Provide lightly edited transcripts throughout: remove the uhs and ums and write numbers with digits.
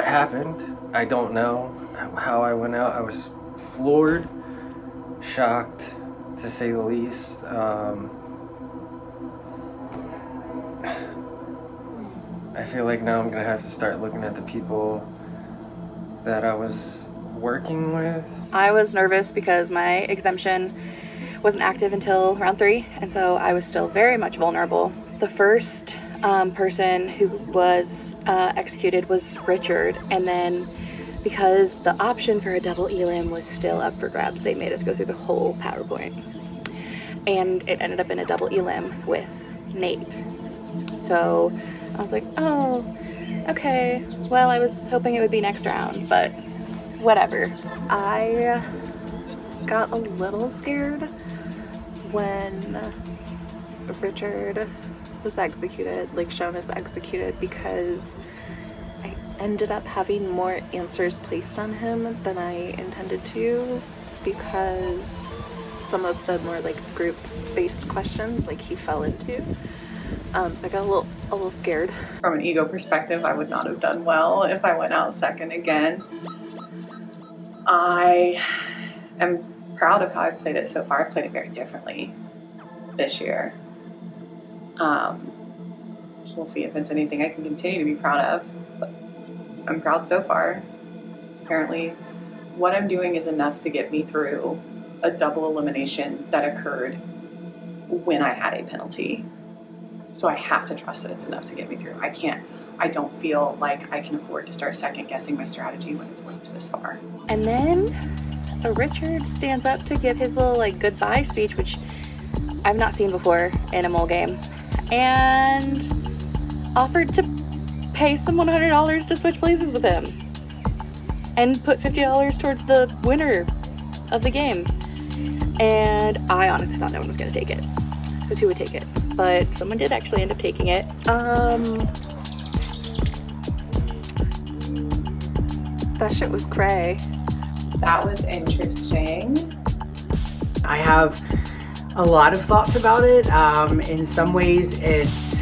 happened. I don't know how I went out. I was floored, shocked, to say the least. I feel like now I'm gonna have to start looking at the people that I was working with. I was nervous because my exemption wasn't active until round 3, and so I was still very much vulnerable. The first person who was executed was Richard, and then because the option for a double elim was still up for grabs, they made us go through the whole PowerPoint, and it ended up in a double elim with Nate. So I was like, oh, okay, well, I was hoping it would be next round, but whatever. I got a little scared when Richard was executed, like shown as executed, because I ended up having more answers placed on him than I intended to, because some of the more like group-based questions like he fell into. So I got a little scared. From an ego perspective, I would not have done well if I went out second again. I am proud of how I've played it so far. I've played it very differently this year. We'll see if it's anything I can continue to be proud of, but I'm proud so far. Apparently, what I'm doing is enough to get me through a double elimination that occurred when I had a penalty. So I have to trust that it's enough to get me through. I don't feel like I can afford to start second guessing my strategy when it's worked this far. And then Richard stands up to give his little like goodbye speech, which I've not seen before in a mole game, and offered to pay someone $100 to switch places with him and put $50 towards the winner of the game. And I honestly thought no one was going to take it, because who would take it? But someone did actually end up taking it. That shit was cray. That was interesting. I have a lot of thoughts about it. In some ways it's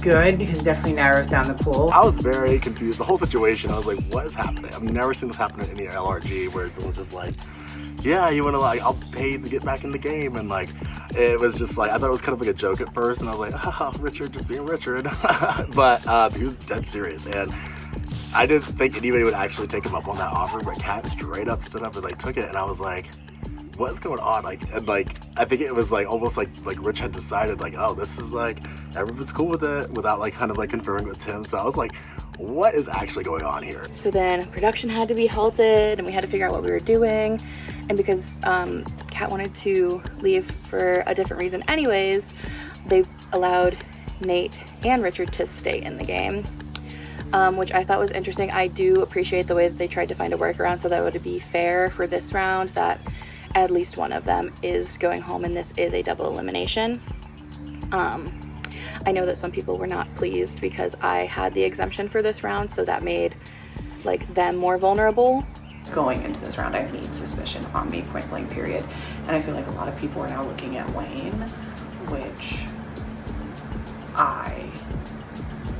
good because it definitely narrows down the pool. I was very confused. The whole situation, I was like, what is happening? I've never seen this happen in any LRG where it was just like, yeah, you want to like, I'll pay to get back in the game. And like, it was just like, I thought it was kind of like a joke at first. And I was like, haha, Richard just being Richard. But he was dead serious. And I didn't think anybody would actually take him up on that offer, but Kat straight up stood up and like took it. And I was like, what's going on? Like, and like, I think it was like almost like Rich had decided like, oh, this is like, everyone's cool with it, without like kind of like conferring with Tim. So I was like, what is actually going on here? So then production had to be halted and we had to figure out what we were doing. And because Kat wanted to leave for a different reason anyways, they allowed Nate and Richard to stay in the game, which I thought was interesting. I do appreciate the way that they tried to find a workaround so that it would be fair for this round, that at least one of them is going home and this is a double elimination. I know that some people were not pleased because I had the exemption for this round, so that made like them more vulnerable. Going into this round, I need suspicion on me, point blank period. And I feel like a lot of people are now looking at Wayne, which I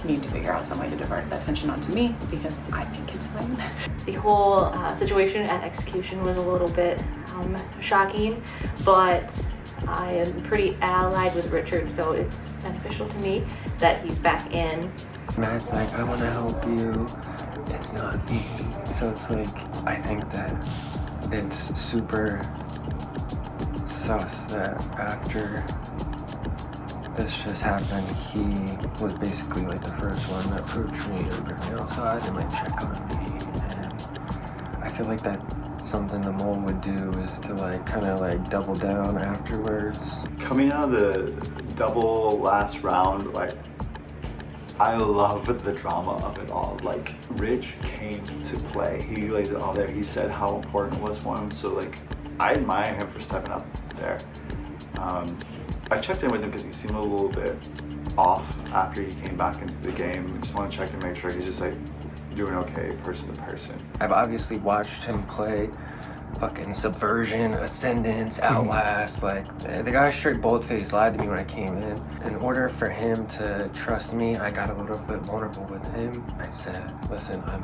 need to figure out some way to divert that attention onto me because I think it's Wayne. The whole situation at execution was a little bit shocking, but I am pretty allied with Richard, so it's beneficial to me that he's back in. Matt's like, I want to help you. It's not me. So it's like, I think that it's super sus that after this just happened, he was basically like the first one that approached me and bring me outside and like check on me. And I feel like that's something the mole would do, is to like kind of like double down afterwards. Coming out of the double last round, like, I love the drama of it all. Like, Rich came to play. He laid it all there. He said how important it was for him. So like, I admire him for stepping up there. I checked in with him because he seemed a little bit off after he came back into the game. Just want to check and make sure he's just like doing okay person to person. I've obviously watched him play fucking Subversion, Ascendance, Outlast. Like, the guy straight bold-faced lied to me when I came in. In order for him to trust me, I got a little bit vulnerable with him. I said, listen, I'm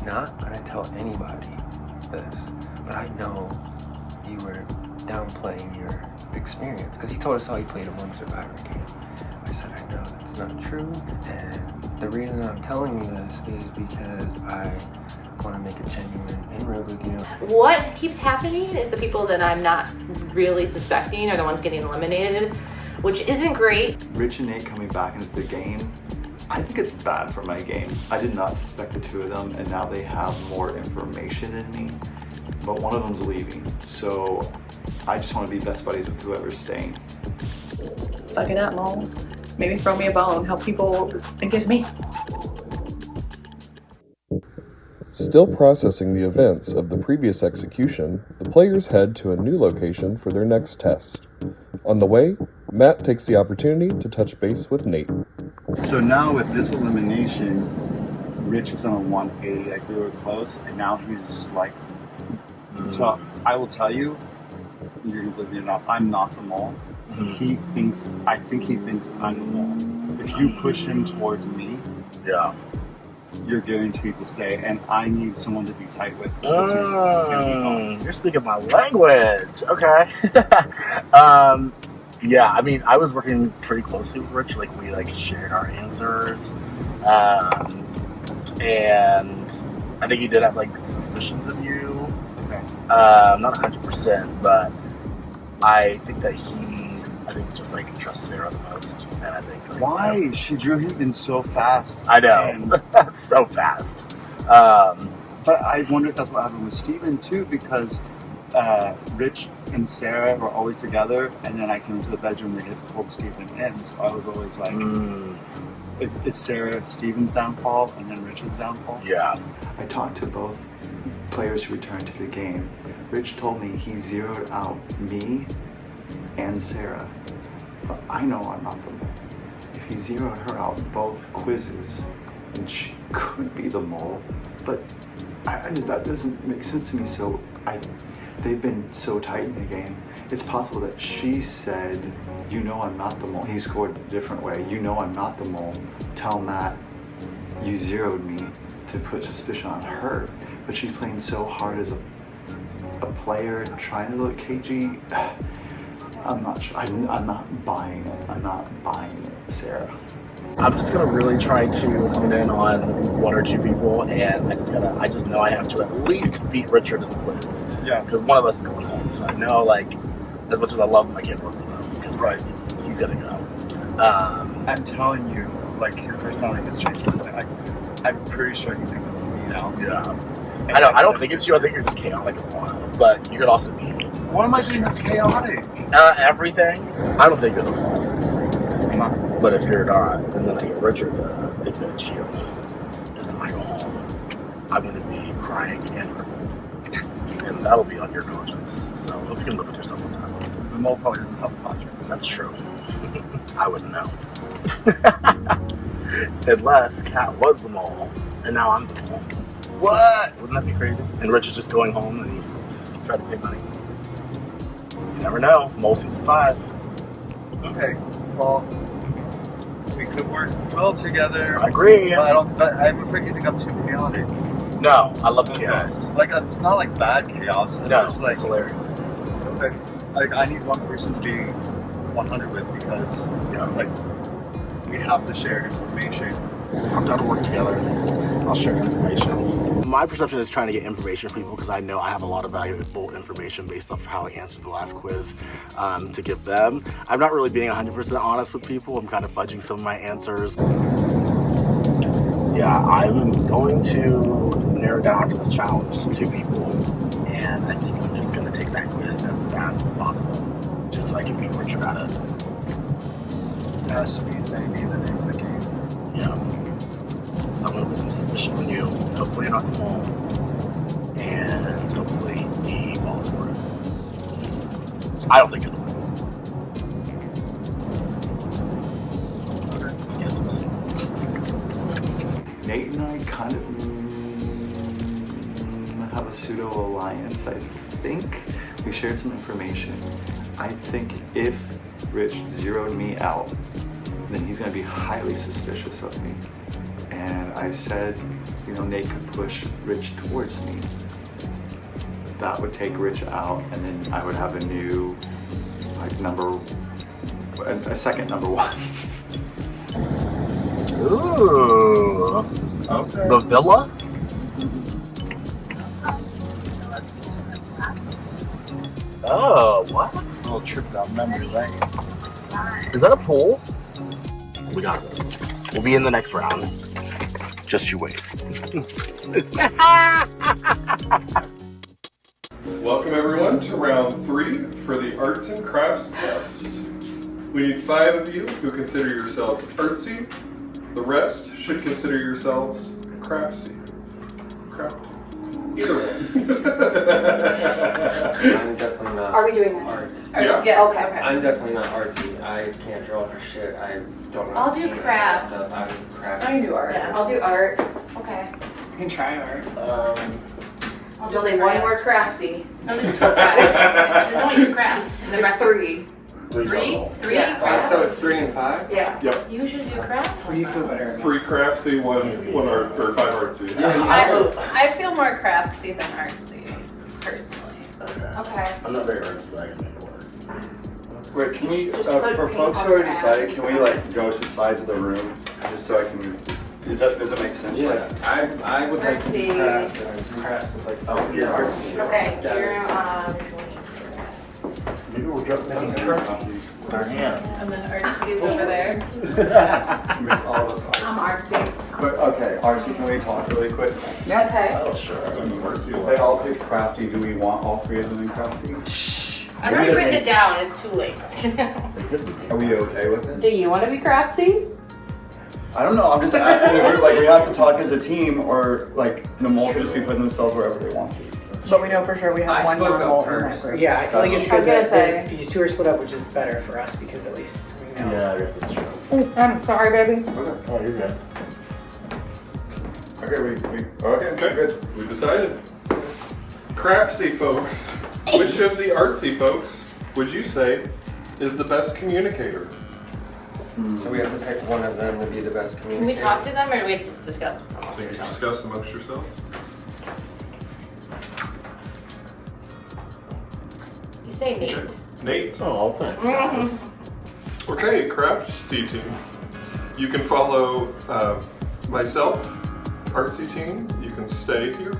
not gonna tell anybody this, but I know you were downplaying your experience, because he told us how he played in one Survivor game. I said, I know that's not true, and the reason I'm telling you this is because I want to make a genuine inroad with you. What keeps happening is the people that I'm not really suspecting are the ones getting eliminated, which isn't great. Rich and Nate coming back into the game, I think it's bad for my game. I did not suspect the two of them, and now they have more information than me, but one of them's leaving. So I just want to be best buddies with whoever's staying. Suck it up, Mo. Maybe throw me a bone. Help people think it's me. Still processing the events of the previous execution, the players head to a new location for their next test. On the way, Matt takes the opportunity to touch base with Nate. So now with this elimination, Rich is on a 180, like we were close, and now he's like, so I will tell you, you're gonna believe me or not, I'm not the mole. I think he thinks I'm the mole. If you push him towards me, Yeah. you're guaranteed to stay, and I need someone to be tight with because he's gonna be gone. You're speaking my language. Okay. Yeah, I mean, I was working pretty closely with Rich. Like, we shared our answers, and I think he did have suspicions of you. Okay. Not 100%, but I think that just trusts Sarah the most, and I think Why? She drew him in so fast. I know, And- so fast. But I wonder if that's what happened with Steven too, because Rich and Sarah were always together, and then I came into the bedroom and they pulled Steven in, so I was always like, is Sarah Steven's downfall and then Rich's downfall? Yeah. I talked to both players who returned to the game. Rich told me he zeroed out me and Sarah, but I know I'm not the mole. If he zeroed her out both quizzes, then she could be the mole, but that doesn't make sense to me. So they've been so tight in the game. It's possible that she said, you know I'm not the mole. He scored a different way. You know I'm not the mole. Tell Matt you zeroed me to put suspicion on her. But she's playing so hard as a player, trying to look cagey. I'm not sure. I'm not buying it. I'm not buying it, Sarah. I'm just gonna really try to hone in on one or two people, and I just know I have to at least beat Richard in the quiz. Yeah. Because one of us is going home, so I know as much as I love him, I can't work with him because he's gonna go. I'm telling you, his personality has changed. I'm pretty sure he thinks it's me now. Yeah. I don't think it's you. I think you're just chaotic and wild. But you could also be What am I doing that's chaotic? everything. I don't think you're the one. But if you're not, and then I get Richard to think that it's you, and then I go home, I'm going to be crying and and that'll be on your conscience. So hope you can live with yourself on that. The mole probably doesn't have a conscience. That's true. I wouldn't know. Unless Kat was the mole, and now I'm the mole. What? Wouldn't that be crazy? And Rich is just going home and he's trying to pay money. You never know. Mole season 5. Okay, well, we could work well together. I agree. But I'm afraid you think I'm too chaotic. No, I love the chaos. It's not bad chaos. No, It's it's hilarious. okay. I need one person to be 100 with because we have to share information. I'm down to work together. I'll share information. My perception is trying to get information from people because I know I have a lot of valuable information based off how I answered the last quiz to give them. I'm not really being 100% honest with people. I'm kind of fudging some of my answers. Yeah, I'm going to narrow down to this challenge to 2 people, and I think I'm just going to take that quiz as fast as possible, just so I can beat Richard at it. That's sweet, maybe the name of the game. Yeah. Someone with suspicion on you. Hopefully you're not the mole. And hopefully he falls for it. I don't think it'll work. I guess we'll see. Nate and I kind of have a pseudo alliance. I think we shared some information. I think if Rich zeroed me out, then he's going to be highly suspicious of me. and I said, you know, Nate could push Rich towards me. That would take Rich out, and then I would have a new, like, a second number one. Ooh. Okay. The villa? Oh, what? A little trip down memory lane. Is that a pool? We got this. We'll be in the next round. Just you wait. Welcome everyone to round 3 for the Arts and Crafts test. We need 5 of you who consider yourselves artsy. The rest should consider yourselves craftsy. Crafty. Either way. I'm definitely not. Are we doing that? Art. Yeah. Okay. I'm definitely not artsy. I can't draw for shit. I don't know. I'll do any of that crafts. Stuff. I'm crafty. I can do art. Yeah. I'll do art. Okay. You can try art. I'll There's do only one crafts. more craftsy. No, there's 2 crafts. There's only 2 crafts. And the There's rest 3. 3? 3 Yeah. crafts? So it's 3 and 5? Yeah. Yep. You should do crafts. What do you feel better? 3 craftsy, 1 art, or 5 artsy. I feel more craftsy than artsy, personally. Okay. I'm not very artsy, but I can make it work. Wait, can we, Just put for paint folks on who already the decided, ass. can we like go to sides of the room just so I can? Does that make sense? Yeah. Like, I would like to Artsy. crafts with like. Oh, yeah, artsy. Okay. So you're Maybe we're making turkeys with our hands. And then artsy's over there. makes all of us artsy. I'm artsy. But okay, artsy, can we talk really quick? Okay. Oh, sure. They all take crafty. Do we want all 3 of them in crafty? I've already written it down. It's too late. Are we okay with Do this? you want to be craftsy? I don't know. I'm just asking the group. Like, we have to talk as a team, or like the mole can just be putting themselves wherever they want to. But we know for sure we have I one spoke up normal in first. that group. Yeah, I feel like it's I was good gonna that say. these 2 are split up, which is better for us because at least we know. Yeah, I guess that's true. I'm sorry, baby. Oh, you're good. Okay, okay, Okay. good. We decided. Craftsy folks. Which of the artsy folks would you say is the best communicator? So we have to pick one of them to be the best Can we communicator. talk to them or do we have to discuss? You can discuss amongst yourselves. You say Nate. Okay. Nate. Oh, thanks, guys. Okay, craftsy team. You can follow myself, artsy team. You can stay here.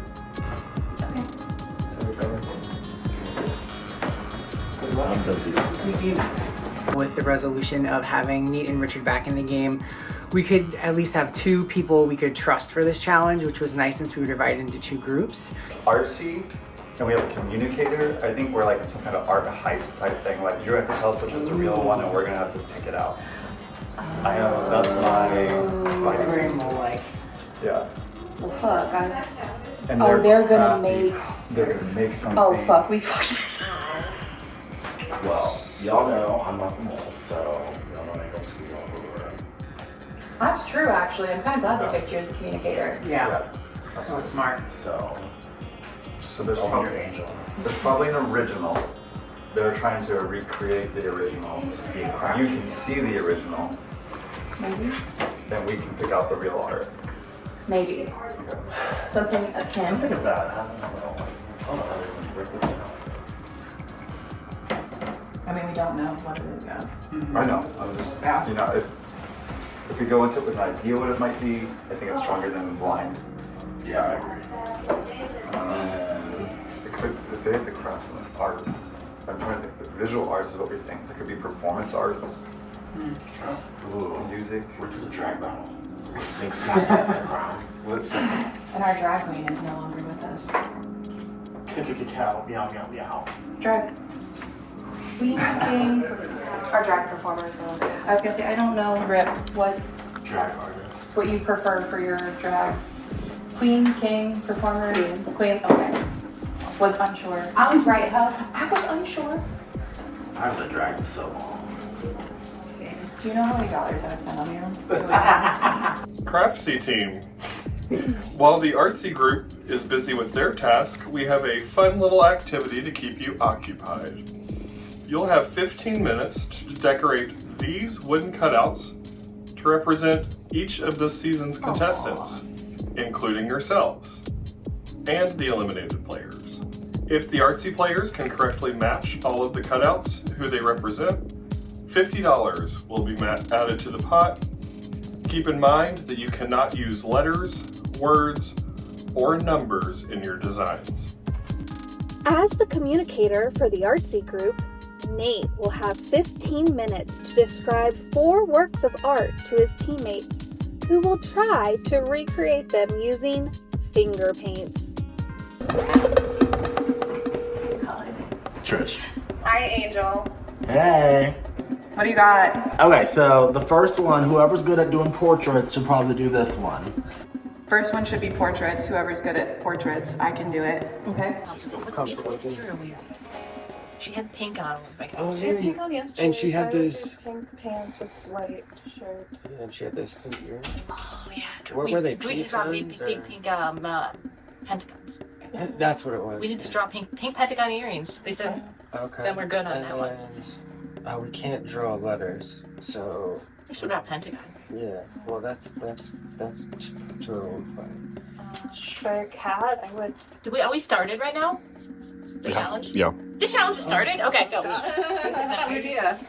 I'm done. With the resolution of having Nate and Richard back in the game, we could at least have 2 people we could trust for this challenge, which was nice since we were divided into 2 groups. Artsy, and we have a communicator. I think we're like some kind of art heist type thing. Like, you have to tell us which is the real one, and we're gonna have to pick it out. I know that's my It's very spicy. mole-like. Yeah. Oh fuck. And Oh, they're gonna crafty. make. They're gonna make something. Oh fuck. We fucked this. Well, y'all know I'm not the mole, so y'all don't make them squeak all over. That's true, actually. I'm kind of glad they picked you as the communicator. Yeah. That was smart. So, So there's I'll be your probably, angel. there's probably an original. They're trying to recreate the original. Being You crafty. can see the original, Maybe. then we can pick out the real art. Maybe. Okay. Something akin. Something of that. I don't know. I don't know how they're gonna work this out. I mean, we don't know what it is yet. I know. I'm just, you know, if we go into it with an idea what it might be, I think it's stronger than blind. Yeah, I agree. It could, if they have the crafts and the art, I'm trying to think. The visual arts is what we think. There could be performance arts, Ooh. music. What if it's a drag battle? Sing snap off the ground. Lip syncs. And our drag queen is no longer with us. Cow, meow, meow, meow. Drag queen, king, our drag performer is no longer. I was gonna say, I don't know, Rip, what Drag artist. you prefer for your drag. Queen, king, performer, queen. Okay. Was unsure. I was right, huh? I was unsure. I haven't dragged so long. Do you know how many dollars I would spend on you? Craftsy team. While the artsy group is busy with their task, we have a fun little activity to keep you occupied. You'll have 15 minutes to decorate these wooden cutouts to represent each of this season's contestants, including yourselves, and the eliminated players. If the artsy players can correctly match all of the cutouts who they represent, $50 will be added to the pot. Keep in mind that you cannot use letters, words, or numbers in your designs. As the communicator for the artsy group, Nate will have 15 minutes to describe 4 works of art to his teammates, who will try to recreate them using finger paints. Trish. Hi, Angel. Hey. What do you got? Okay, so the first one, whoever's good at doing portraits should probably do this one. First one should be portraits. Whoever's good at portraits, I can do it. Okay. She had pink on. Oh, She had pink on yesterday. and she had those. Pink pants with white shirt. Yeah, and she had those pink earrings. Oh yeah. What were they? We Peace just draw signs pink pentagons. That's what it was. We need to draw pink pentagon earrings. They said Okay. then we're good on that one. We can't draw letters, so We should draw pentagon. yeah. Well, that's totally fine. For a cat, I would. Are we started right now? The challenge? Yeah. The challenge is started? Okay, go. idea.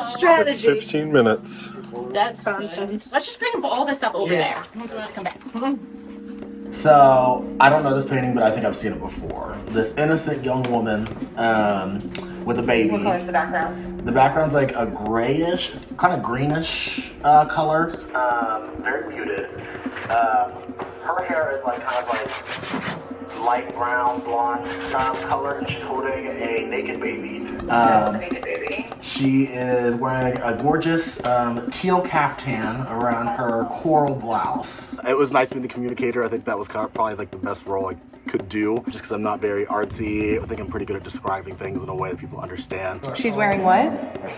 Strategy. 15 minutes. That's good. Let's just bring all this up over there. Once we want to come back. So, I don't know this painting, but I think I've seen it before. This innocent young woman with a baby. What color's the background? The background's like a grayish, kind of greenish color. Very muted. Her hair is like kind of like light brown, blonde color, and she's holding a naked baby. Naked baby. She is wearing a gorgeous teal caftan around her coral blouse. It was nice being the communicator. I think that was probably like the best role I could do, just because I'm not very artsy. I think I'm pretty good at describing things in a way that people understand. She's wearing what? Like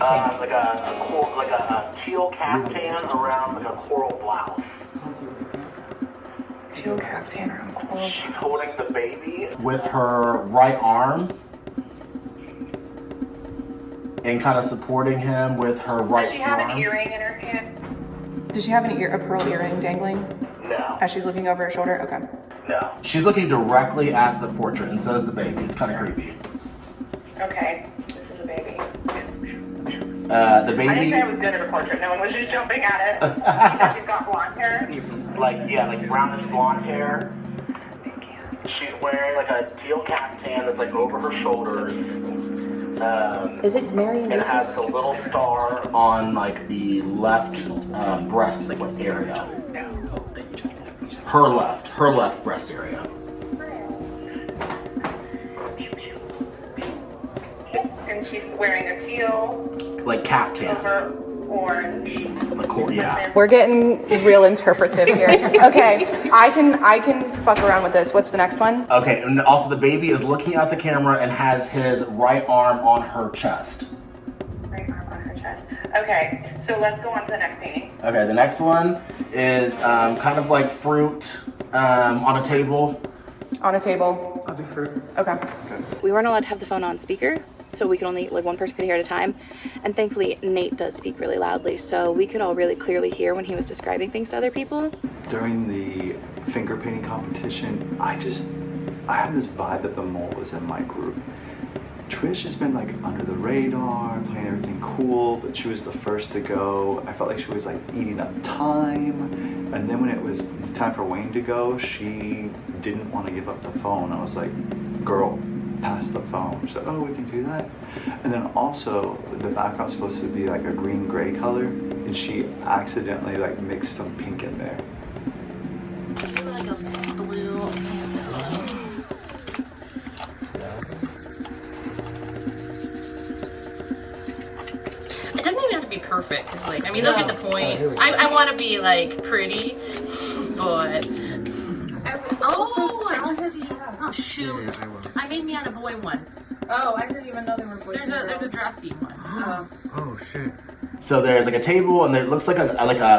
a teal caftan around like a coral blouse. Teal caftan around coral. She's holding the baby with her right arm and kind of supporting him with her right Does she have forearm. an earring in her hand? Does she have a pearl earring dangling No. as she's looking over her shoulder? Okay. No. She's looking directly at the portrait, and so is the baby. It's kind of creepy. Okay. This is a baby. The I didn't baby, say I was good at a portrait. No one was just jumping at it. You said she's got blonde hair. like brownish blonde hair. She's wearing like a teal caftan that's like over her shoulders. Is it Marion It has a little star on like the left breast area. Her left breast area. And she's wearing a teal Like caftan. over orange. Like yeah. We're getting real interpretive here. Okay, I can fuck around with this. What's the next one? Okay, and also the baby is looking at the camera and has his right arm on her chest. Right arm on her chest. Okay, so let's go on to the next painting. Okay, the next one is kind of like fruit on a table. On a table. I'll do fruit. Okay. We weren't allowed to have the phone on speaker, so we could only, like, one person could hear at a time. And thankfully, Nate does speak really loudly, so we could all really clearly hear when he was describing things to other people. During the finger painting competition, I had this vibe that the mole was in my group. Trish has been like under the radar, playing everything cool, but she was the first to go. I felt like she was like eating up time. And then when it was time for Wayne to go, she didn't want to give up the phone. I was like, girl, pass the phone. She's like, oh, we can do that. And then also the background's supposed to be like a green-gray color, and she accidentally like mixed some pink in there. Like a blue and this one. It doesn't even have to be perfect, cause like, I mean, they'll get the point. I want to be like pretty, but oh shoot! I made me on a boy one. Oh, I didn't even know there were boys. There's a dressy one. Oh shit. So there's like a table, and there looks like a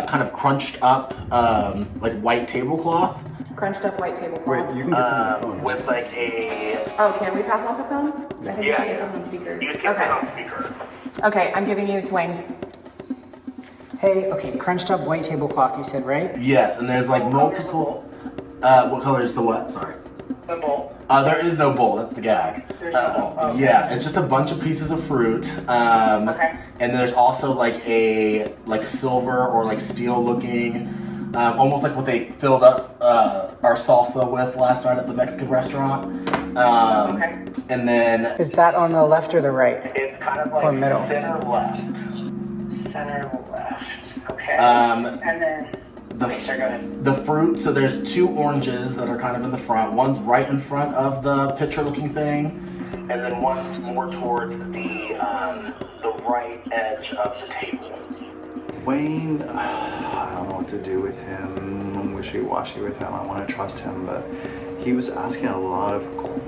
kind of crunched up like white tablecloth. Crunched up white tablecloth. Wait, you can get them on the phone. With like a Oh, can we pass off the phone? I think we should get them on speaker. you can put it on speaker. Okay, I'm giving you to Wayne. Hey, okay, crunched up white tablecloth, you said, right? Yes, and there's like multiple. What color is the what? Sorry. The bowl. There is no bowl. That's the gag. There's no bowl. Okay. Yeah, it's just a bunch of pieces of fruit. Okay. And there's also like a silver or like steel looking, almost like what they filled up our salsa with last night at the Mexican restaurant. Okay. And then Is that on the left or the right? it's kind of like Or middle? center left. Center left. Okay. And then The, the fruit, so there's 2 oranges that are kind of in the front. One's right in front of the pitcher looking thing, and then one's more towards the right edge of the table. Wayne, I don't know what to do with him. I'm wishy-washy with him. I want to trust him, but he was asking a lot of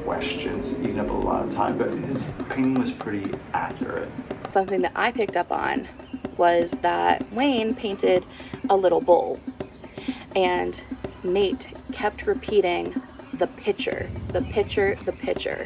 questions, eating up a lot of time, but his painting was pretty accurate. Something that I picked up on was that Wayne painted a little bowl, and Nate kept repeating the pitcher, the pitcher, the pitcher.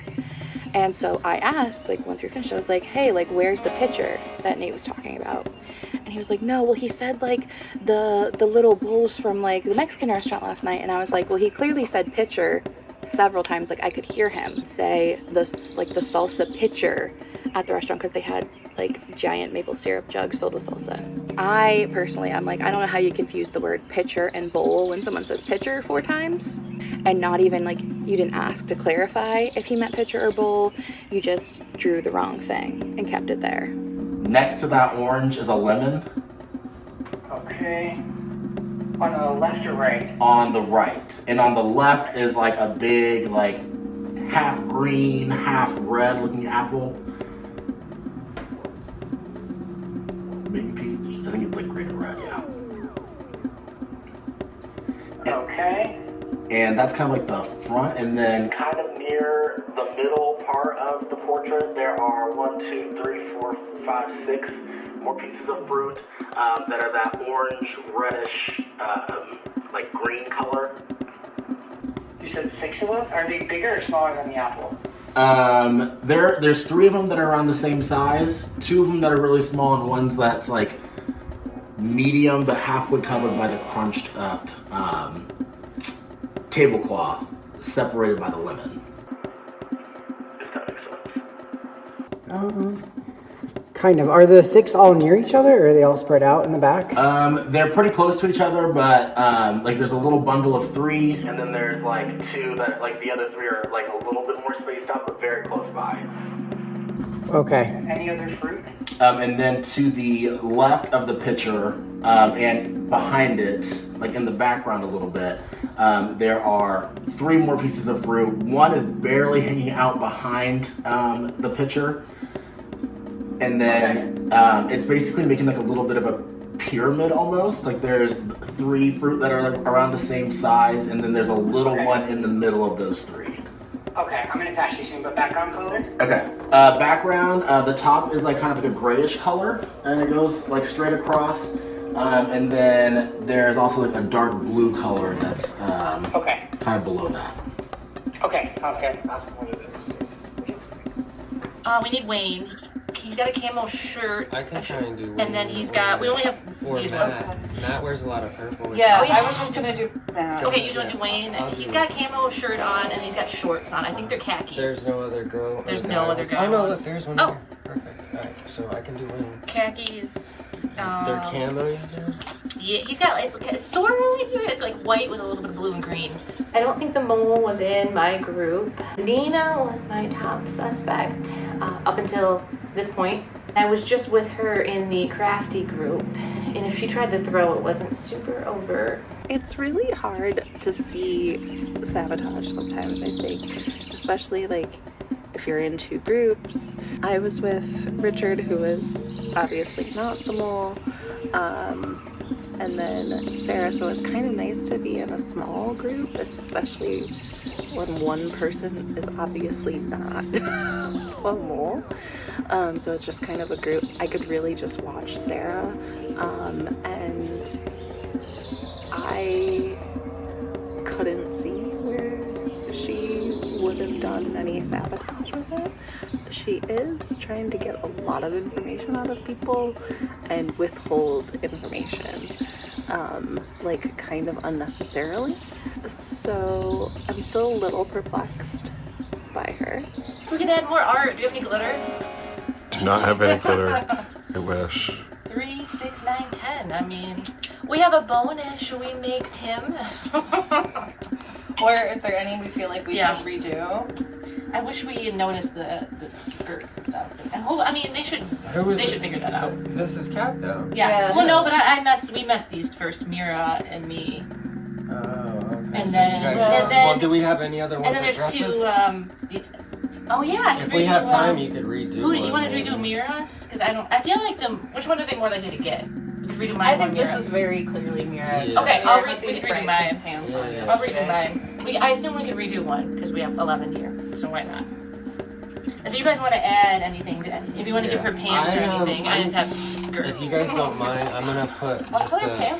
And so I asked, like, once we were finished, I was like, hey, like, where's the pitcher that Nate was talking about? And he was like, no, well, he said, like, the little bowls from, like, the Mexican restaurant last night. And I was like, well, he clearly said pitcher several times. Like, I could hear him say the salsa pitcher at the restaurant because they had, like, giant maple syrup jugs filled with salsa. I personally, I'm like, I don't know how you confuse the word pitcher and bowl when someone says pitcher 4 times and not even, like, you didn't ask to clarify if he meant pitcher or bowl. You just drew the wrong thing and kept it there. Next to that orange is a lemon. Okay. On the left or right? On the right. And on the left is like a big, like, half green, half red looking apple. Maybe peach. I think it's like green and red, yeah. Okay. And that's kind of like the front, and then kind of near the middle part of the portrait, there are 1, 2, 3, 4, 5, 6 more pieces of fruit that are that orange, reddish, like green color. You said 6 of those? Are they bigger or smaller than the apple? There's 3 of them that are around the same size, 2 of them that are really small, and one's that's like medium but halfway covered by the crunched up tablecloth separated by the lemon. If that makes sense. Kind of. Are the 6 all near each other, or are they all spread out in the back? They're pretty close to each other, but like there's a little bundle of 3, and then there's like 2 that like the other 3 are like a little bit more spaced out, but very close by. Okay. Any other fruit? And then to the left of the pitcher, and behind it, like in the background a little bit, there are 3 more pieces of fruit. One is barely hanging out behind the pitcher. And then it's basically making like a little bit of a pyramid almost. Like there's 3 fruit that are like around the same size, and then there's a little one in the middle of those 3. Okay, I'm gonna pass you soon, but background color? Okay. Background, the top is like kind of like a grayish color, and it goes like straight across. And then there's also like a dark blue color that's okay, kind of below that. Okay, sounds good. Ask him what it is. We need Wayne. He's got a camo shirt. I can try and do And then he's got, we only have these ones. Matt wears a lot of purple. Yeah, I was just gonna do. Okay, you want to do Wayne? He's got a camo shirt on and he's got shorts on. I think they're khakis. There's no other girl. There's no other guy. Oh no, look, there's one Oh. there. Perfect. Alright, so I can do Wayne. Khakis. They're camo, you know? Yeah, he's got, it's sort of like, it's like white with a little bit of blue and green. I don't think the mole was in my group. Nina was my top suspect up until this point. I was just with her in the crafty group, and if she tried to throw, it wasn't super overt. It's really hard to see sabotage sometimes, I think, especially like if you're in 2 groups. I was with Richard, who was obviously not the mole, and then Sarah, so it's kind of nice to be in a small group, especially when one person is obviously not a mole. So it's just kind of a group. I could really just watch Sarah, and I couldn't see where she would have done any sabotage. much with it. She is trying to get a lot of information out of people and withhold information, like kind of unnecessarily. So I'm still a little perplexed by her. We can add more art. Do you have any glitter? Do not have any glitter. I wish. 3, 6, 9, 10. I mean, we have a bonus. Should we make Tim? Or if there are any we feel like we should redo. I wish we had noticed the skirts and stuff. I mean, they should figure that out. This is Cat though. Yeah. Well, no, but we messed these first, Mira and me. Oh, okay. And So then, you guys, well, do we have any other ones? and then there's with dresses? 2. Oh yeah. If we have time, you could redo. Who you want to redo Mira's? Because I feel like which one are they more likely to get? We could redo mine. I think this is very clearly Mira. Yeah. Okay, we can redo mine. Hands on it. I'll redo mine. I assume we could redo one because we have 11 here, so why not? If you guys want to add anything, if you want to give her pants or anything, I just have skirt. If you guys don't mind, I'm gonna put just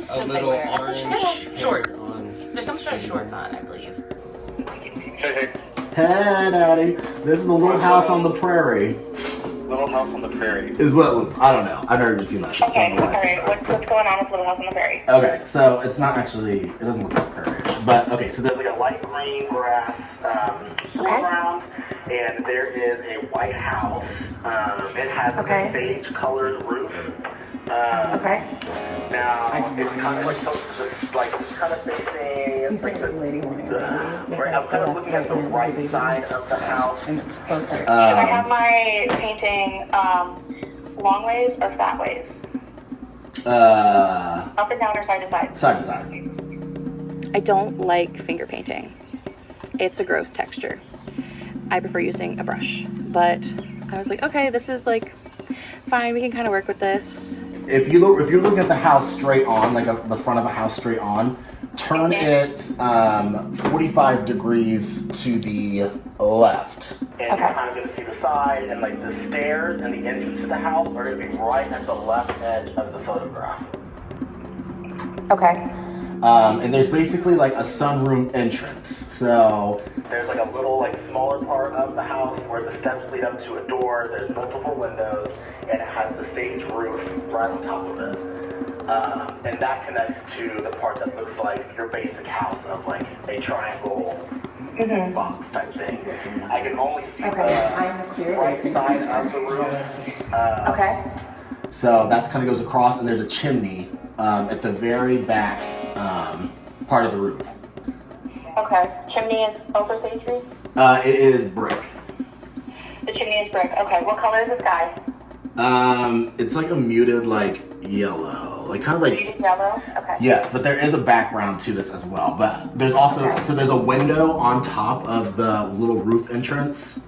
a little orange shorts. on. There's some sort of shorts on, I believe. Hey, Hey, Daddy. This is the little house on the prairie. Little House on the Prairie. Is what it looks. I don't know. I've never even seen that shit. Okay, alright. What's going on with Little House on the Prairie? Okay, so it's not actually. It doesn't look like prairie, but okay. So there's There's like a light green grass foreground, and there is a white house. It has a sage-colored roof. Okay. Now it's kind of like kind of facing. I'm kind of looking at the right side of the house. Should I have my painting long ways or fat ways? Up and down or side to side? Side to side. I don't like finger painting. It's a gross texture. I prefer using a brush. But I was like, okay, this is like fine. We can kind of work with this. If you're looking at the house straight on, like the front of a house straight on, turn it 45 degrees to the left. And you're kind of going to see the side, and like the stairs and the entrance to the house are going to be right at the left edge of the photograph. Okay. And there's basically like a sunroom entrance. So there's like a little like smaller part of the house where the steps lead up to a door. There's multiple windows, and it has the sage roof right on top of it. And that connects to the part that looks like your basic house of like a triangle box type thing. I can only see the right side of the room. Okay. So that's kind of goes across, and there's a chimney at the very back part of the roof. Okay. Chimney is also sage roof? It is brick. The chimney is brick. Okay. What color is the sky? It's like a muted like yellow, like kind of like Muted yellow? Okay. yes, but there is a background to this as well. But there's also so there's a window on top of the little roof entrance.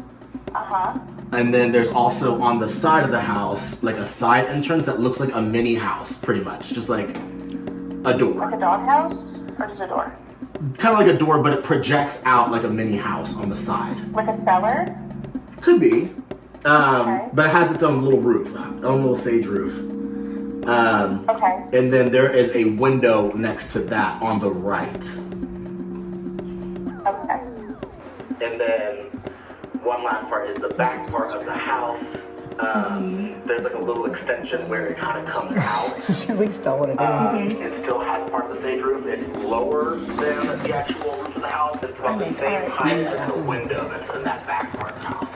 Uh-huh. And then there's also on the side of the house, like a side entrance that looks like a mini house, pretty much. Just like a door. Like a doghouse? Or just a door? Kind of like a door, but it projects out like a mini house on the side. Like a cellar? Could be. But it has its own little roof, own little sage roof. Okay. And then there is a window next to that on the right. Okay. And then one last part is the back part of the house. There's like a little extension where it kind of comes out. At least know what it is. It still has part of the stage roof. It's lower than the actual roof of the house. It's about the same height as the window that's in that back part of the house.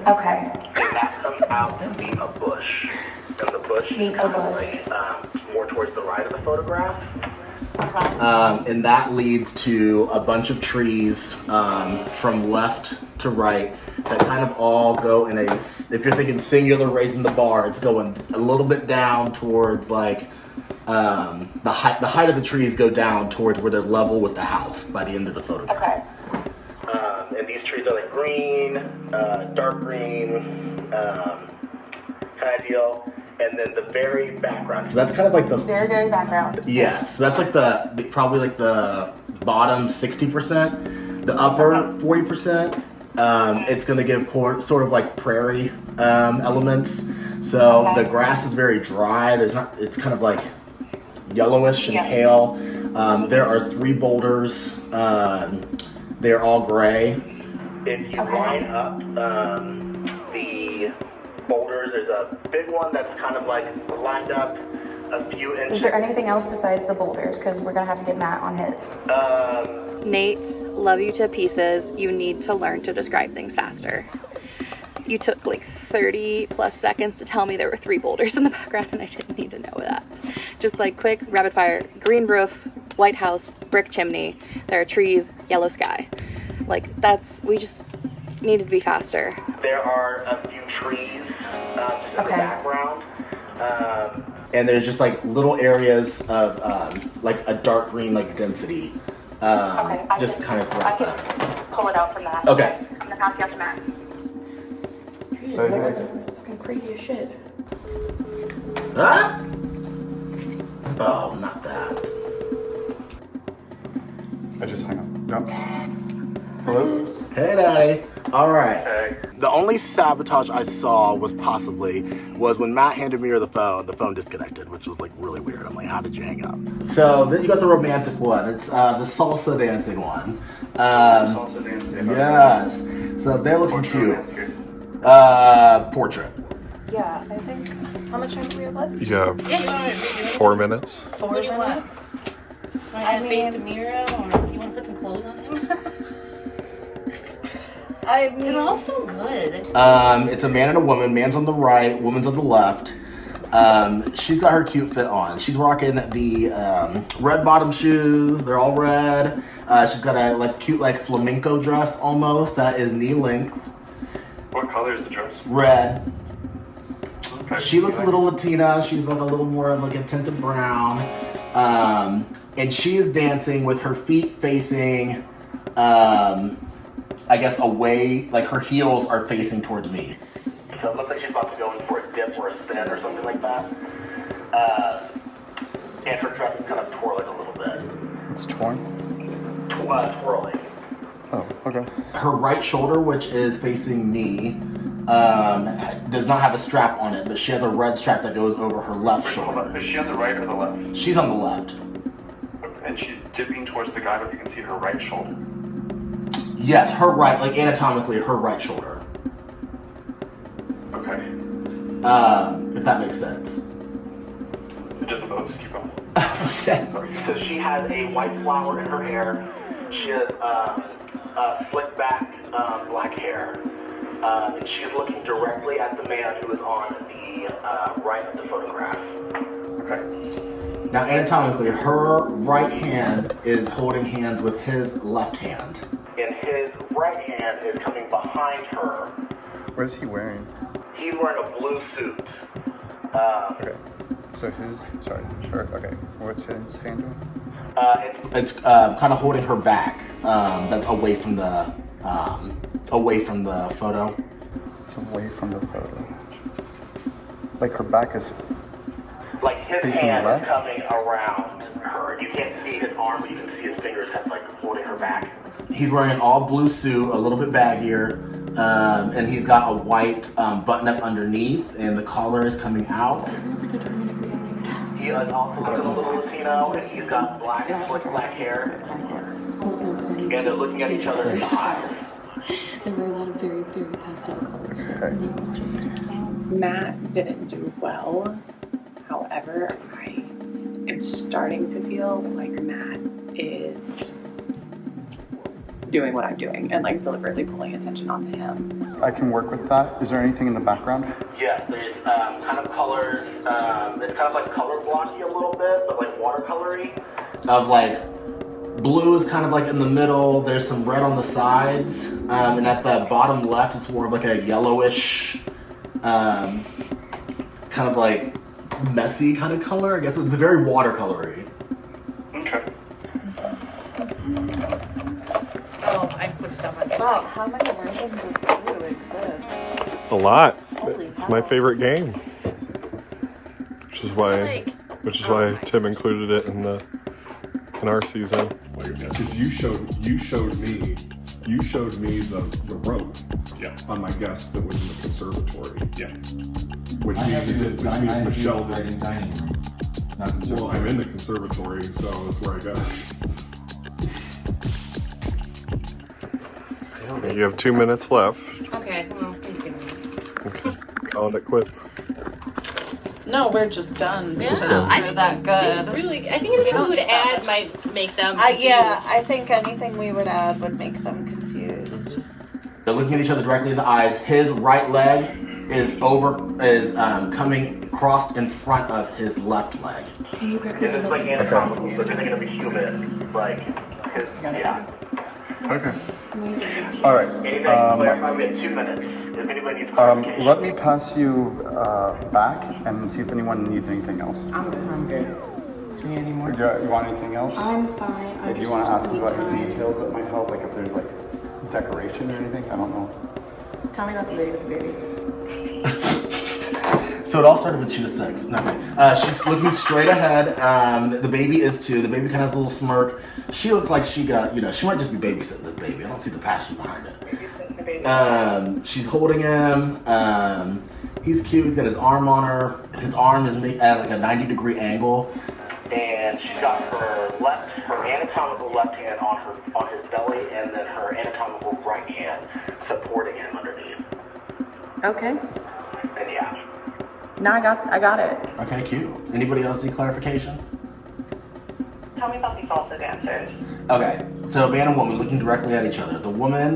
Okay. And that comes out to be a bush. And the bush is kind of like more towards the right of the photograph. And that leads to a bunch of trees from left to right that kind of all go in a, if you're thinking singular raising the bar, it's going a little bit down towards like the height of the trees go down towards where they're level with the house by the end of the photograph. Okay. And these trees are like green, dark green, kind of deal. And then the very background. So that's kind of like the Very, very background. yes. So that's like the probably like the bottom 60%, the upper 40%. It's going to give sort of like prairie elements. So the grass is very dry. There's not. It's kind of like yellowish and pale. There are 3 boulders. They're all gray. If you line up the boulders, there's a big one that's kind of like lined up a few inches. Is there anything else besides the boulders? Because we're gonna have to get Matt on his. Nate, love you to pieces. You need to learn to describe things faster. You took like 30 plus seconds to tell me there were 3 boulders in the background, and I didn't need to know that. Just like quick, rapid fire, green roof, white house, brick chimney, there are trees, yellow sky. Like we just needed to be faster. There are a few trees just in the background. And there's just like little areas of like a dark green like density. Okay, I can pull it out from that. Okay. I'm gonna pass you off to Matt. Fucking crazy as shit. Huh? Oh, not that. I just hung up. No. Hello? Hey, Daddy. All right. Hey. The only sabotage I saw was when Matt handed me the phone disconnected, which was like really weird. I'm like, how did you hang up? So then you got the romantic one. It's the salsa dancing one. Salsa dancing. Yes. So they're looking cute. Portrait. Yeah, I think. How much time do we have left? Yeah, 4 minutes. 4 minutes. Want to add face to Mira, or you want to put some clothes on him? I mean, they're all so good. It's a man and a woman. Man's on the right, woman's on the left. She's got her cute fit on. She's rocking the red bottom shoes. They're all red. She's got a like cute like flamenco dress almost that is knee length. What color is the dress? Red. Okay. She looks a little Latina. She's like a little more of like a tint of brown. And she is dancing with her feet facing, I guess away, like her heels are facing towards me. So it looks like she's about to go in for a dip or a spin or something like that. And her dress is kind of twirling a little bit. It's torn? Twirling. Oh, okay. Her right shoulder, which is facing me, does not have a strap on it, but she has a red strap that goes over her left shoulder. Is she on the right or the left? She's on the left. And she's dipping towards the guy, but you can see her right shoulder. Yes, her right, like anatomically, her right shoulder. Okay. If that makes sense. It doesn't, but let's just keep going. Okay. Sorry. So she has a white flower in her hair. She has slick back black hair. And she's looking directly at the man who is on the right of the photograph. Okay. Now, anatomically, her right hand is holding hands with his left hand. And his right hand is coming behind her. What is he wearing? He's wearing a blue suit. Okay. So okay. What's his hand doing? It's kind of holding her back. That's away from the photo. It's away from the photo. Like her back is like his facing hand left? is coming around her. You can't see his arm, but you can see his fingers have like holding her back. He's wearing an all blue suit, a little bit baggier, and he's got a white button up underneath, and the collar is coming out. He is also looking a little Latino, and he's got black and slick black hair. And they're looking at each other in the eyes. There were a lot of very, very pastel colors that Nate mentioned. Matt didn't do well. However, I am starting to feel like Matt is doing what I'm doing and like deliberately pulling attention onto him. I can work with that. Is there anything in the background? Yes, there's kind of colors. It's kind of like color blocky a little bit, but like watercolory. Of like blue is kind of like in the middle. There's some red on the sides, and at the bottom left, it's more of like a yellowish, kind of like messy kind of color. I guess it's very watercolory. Okay. Oh, I put stuff on. Wow, how many versions of blue exist? A lot. Holy It's cow. my favorite game. Which is why Tim included it in our season. Because you showed me the rope on my guest that was in the conservatory. Yeah. Which means Michelle did. Dining room. Well, I'm in the conservatory, so that's where I go. don't. You have 2 minutes left. Okay, well, you can. Okay. Calling it quits. No, we're just done. Yeah, because I we're think that good. Really, I think anything we would add might make them confused. Yeah, I think anything we would add would make them confused. They're looking at each other directly in the eyes. His right leg is coming crossed in front of his left leg. Can you grab me It's like anatomical, so they're gonna be human. Like, cause, yeah. Okay. All right. Anything clarify, we have 2 minutes. If anybody needs clarification. Let me pass you back and see if anyone needs anything else. I'm good. Do you need any more? You want anything else? I'm fine. If you want to ask me about any details that might help, like if there's like decoration or anything, I don't know. Tell me about the lady with the baby. So it all started when she was 6. No, wait. She's looking straight ahead. The baby is too. The baby kind of has a little smirk. She looks like she got, she might just be babysitting this baby. I don't see the passion behind it. She's holding him. He's cute. He's got his arm on her. His arm is at like a 90-degree angle. And she's got her anatomical left hand on his belly, and then her anatomical right hand supporting him underneath. Okay. And yeah. No, I got it. Okay, cute. Anybody else need clarification? Tell me about these salsa dancers. Okay, so man and woman looking directly at each other. The woman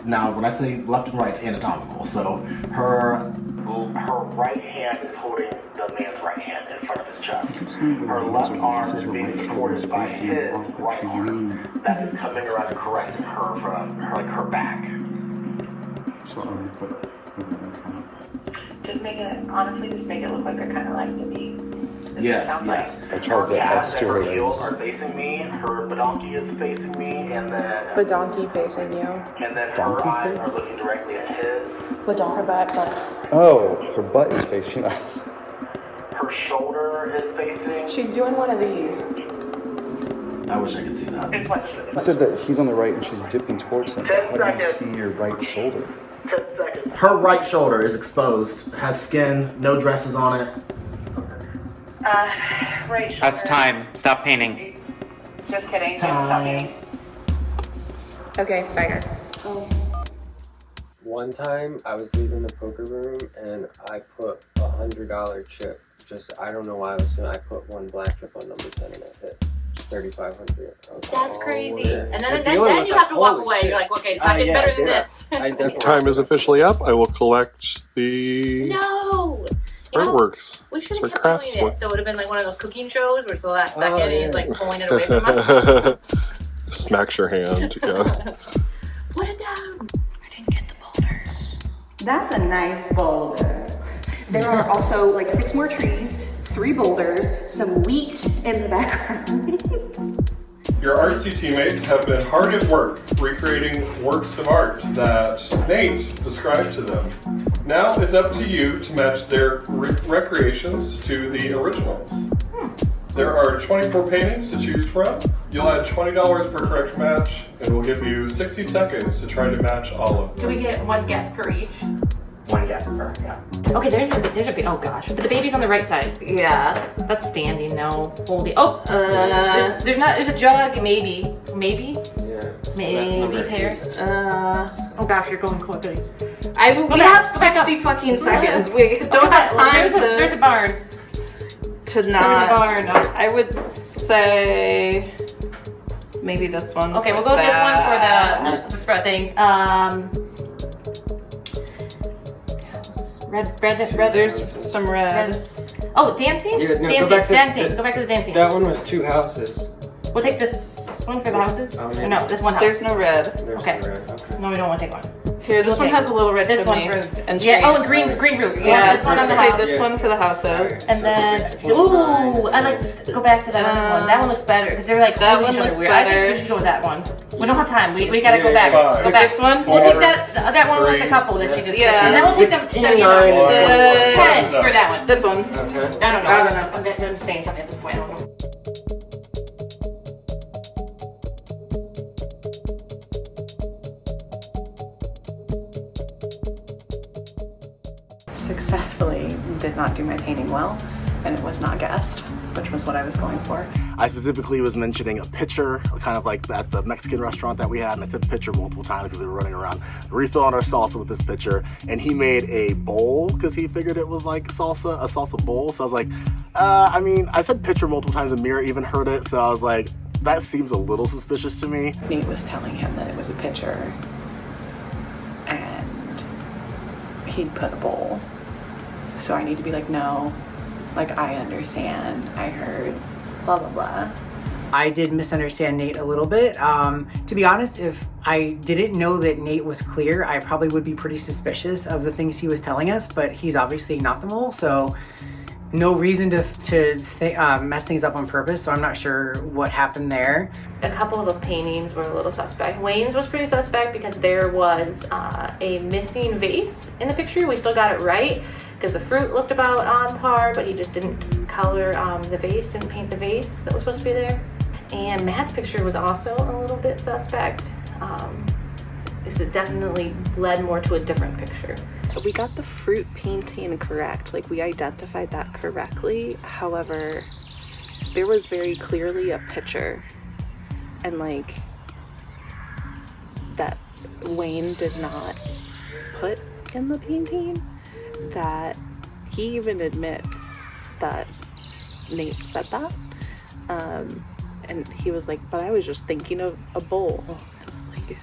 now when I say left and right, it's anatomical. So her right hand is holding the man's right hand in front of his chest. Her left arm is being supported by his right arm. That is coming around and correcting her from her back. So I'm gonna put it in front. Just make it look like they're kind of like to me. This Yes, sounds yes. like. I tried to. I just do her heels legs. are facing me. Her badonkey is facing me, and then Badonkey facing you. and then her Donkey eyes face? are looking directly at his. Her butt. Oh, her butt is facing us. Her shoulder is facing. She's doing one of these. I wish I could see that. Is what she's. You said that he's on the right and she's dipping towards him. How do you see your right shoulder? 10 seconds. Her right shoulder is exposed, has skin, no dresses on it. Right shoulder. That's time. Stop painting. Just kidding. Just stop painting. Okay, bye guys. Oh, One time I was leaving the poker room and I put $100 chip. I don't know why I was doing. I put one black chip on number 10 and I hit 3,500. That's crazy. And then you have to walk away. You're like, okay, it's not getting better than this. Time is officially up. I will collect the No. artworks. We should So have kept crafts doing work. it. So it would have been like one of those cooking shows where it's the last second and he's like pulling it away from us. Smacks your hand to go. Put it down. I didn't get the boulders. That's a nice boulder. There are also like 6 more trees, 3 boulders, some wheat in the background. Your artsy teammates have been hard at work recreating works of art that Nate described to them. Now it's up to you to match their recreations to the originals. There are 24 paintings to choose from. You'll add $20 per correct match, and we'll give you 60 seconds to try to match all of them. Do we get one guess per each? One guess per, yeah. Okay, there's a oh gosh, but the baby's on the right side. Yeah. That's standing, no, holding. Oh, there's a jug, maybe, Yeah. maybe pears. Oh gosh, you're going quickly. We have 60 fucking seconds. We don't have time to. There's a barn. To not. There's a barn. I would say maybe this one. Okay, we'll go with this one for the thing. Red. There's some red. Oh, dancing? Yeah, no, dancing. Go back to the dancing. That one was 2 houses. We'll take this one for the houses. Oh, Or no, this one house. There's no red. There's Okay. no red. Okay. No, we don't want to take one. Here, this one has a little red This one chimney for and yeah. trees. Oh, green roof. Yeah, this one on the say house. this one for the houses. And then, ooh, I like go back to that other one. That one looks better because they're like that holding one each other looks weird. I better. think we should go with that one. We don't have time. We gotta go back. Five, Go back. This one? We'll take that one with the three, couple that she just yeah. and then we'll take them 10 for that one. This one. Okay. I don't know. I'm just saying something at this point. I don't know. Successfully did not do my painting well. and it was not guessed, which was what I was going for. I specifically was mentioning a pitcher, kind of like at the Mexican restaurant that we had, and I said pitcher multiple times because we were running around refilling our salsa with this pitcher, and he made a bowl because he figured it was like salsa, a salsa bowl. So I was like, I mean, I said pitcher multiple times and Mira even heard it, so I was like, that seems a little suspicious to me. Nate was telling him that it was a pitcher, and he'd put a bowl. So I need to be like, no, like, I understand, I heard, blah, blah, blah. I did misunderstand Nate a little bit. To be honest, if I didn't know that Nate was clear, I probably would be pretty suspicious of the things he was telling us, but he's obviously not the mole, so no reason to mess things up on purpose, so I'm not sure what happened there. A couple of those paintings were a little suspect. Wayne's was pretty suspect because there was a missing vase in the picture. We still got it right because the fruit looked about on par, but he just didn't color the vase, didn't paint the vase that was supposed to be there. And Matt's picture was also a little bit suspect. It definitely led more to a different picture. We got the fruit painting correct, like we identified that correctly. However, there was very clearly a picture, and like that Wayne did not put in the painting, that he even admits that Nate said that. And he was like, but I was just thinking of a bowl. And I was like,